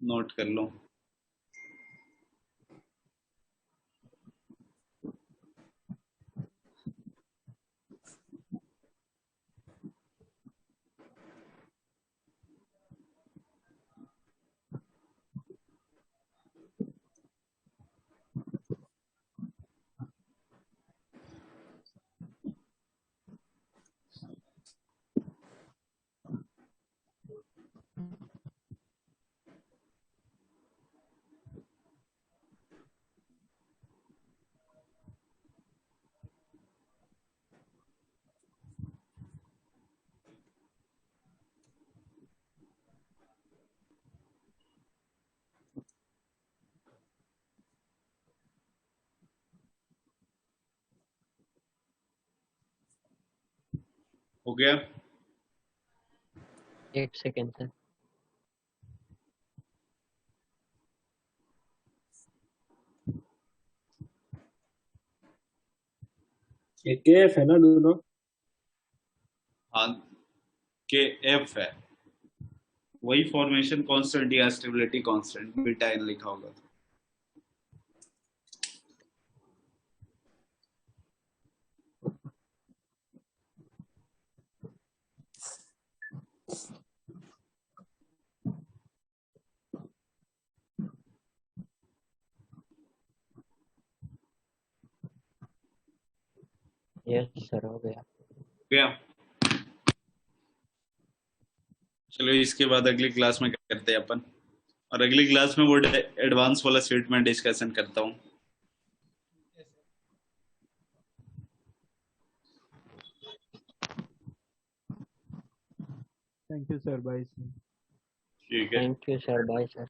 नोट कर लो। हो गया? 1 सेकेंड सर। ये केएफ है ना दोनों? हाँ, के एफ है, वही फॉर्मेशन कांस्टेंट या स्टेबिलिटी कांस्टेंट बीटा एन लिखा होगा। यस सर, हो गया। गया? चलो इसके बाद अगली क्लास में करते हैं अपन, और अगली क्लास में वो एडवांस वाला सीट में डिस्कशन करता हूँ। Thank you sir, bye sir. ठीक है। Thank you sir, bye sir.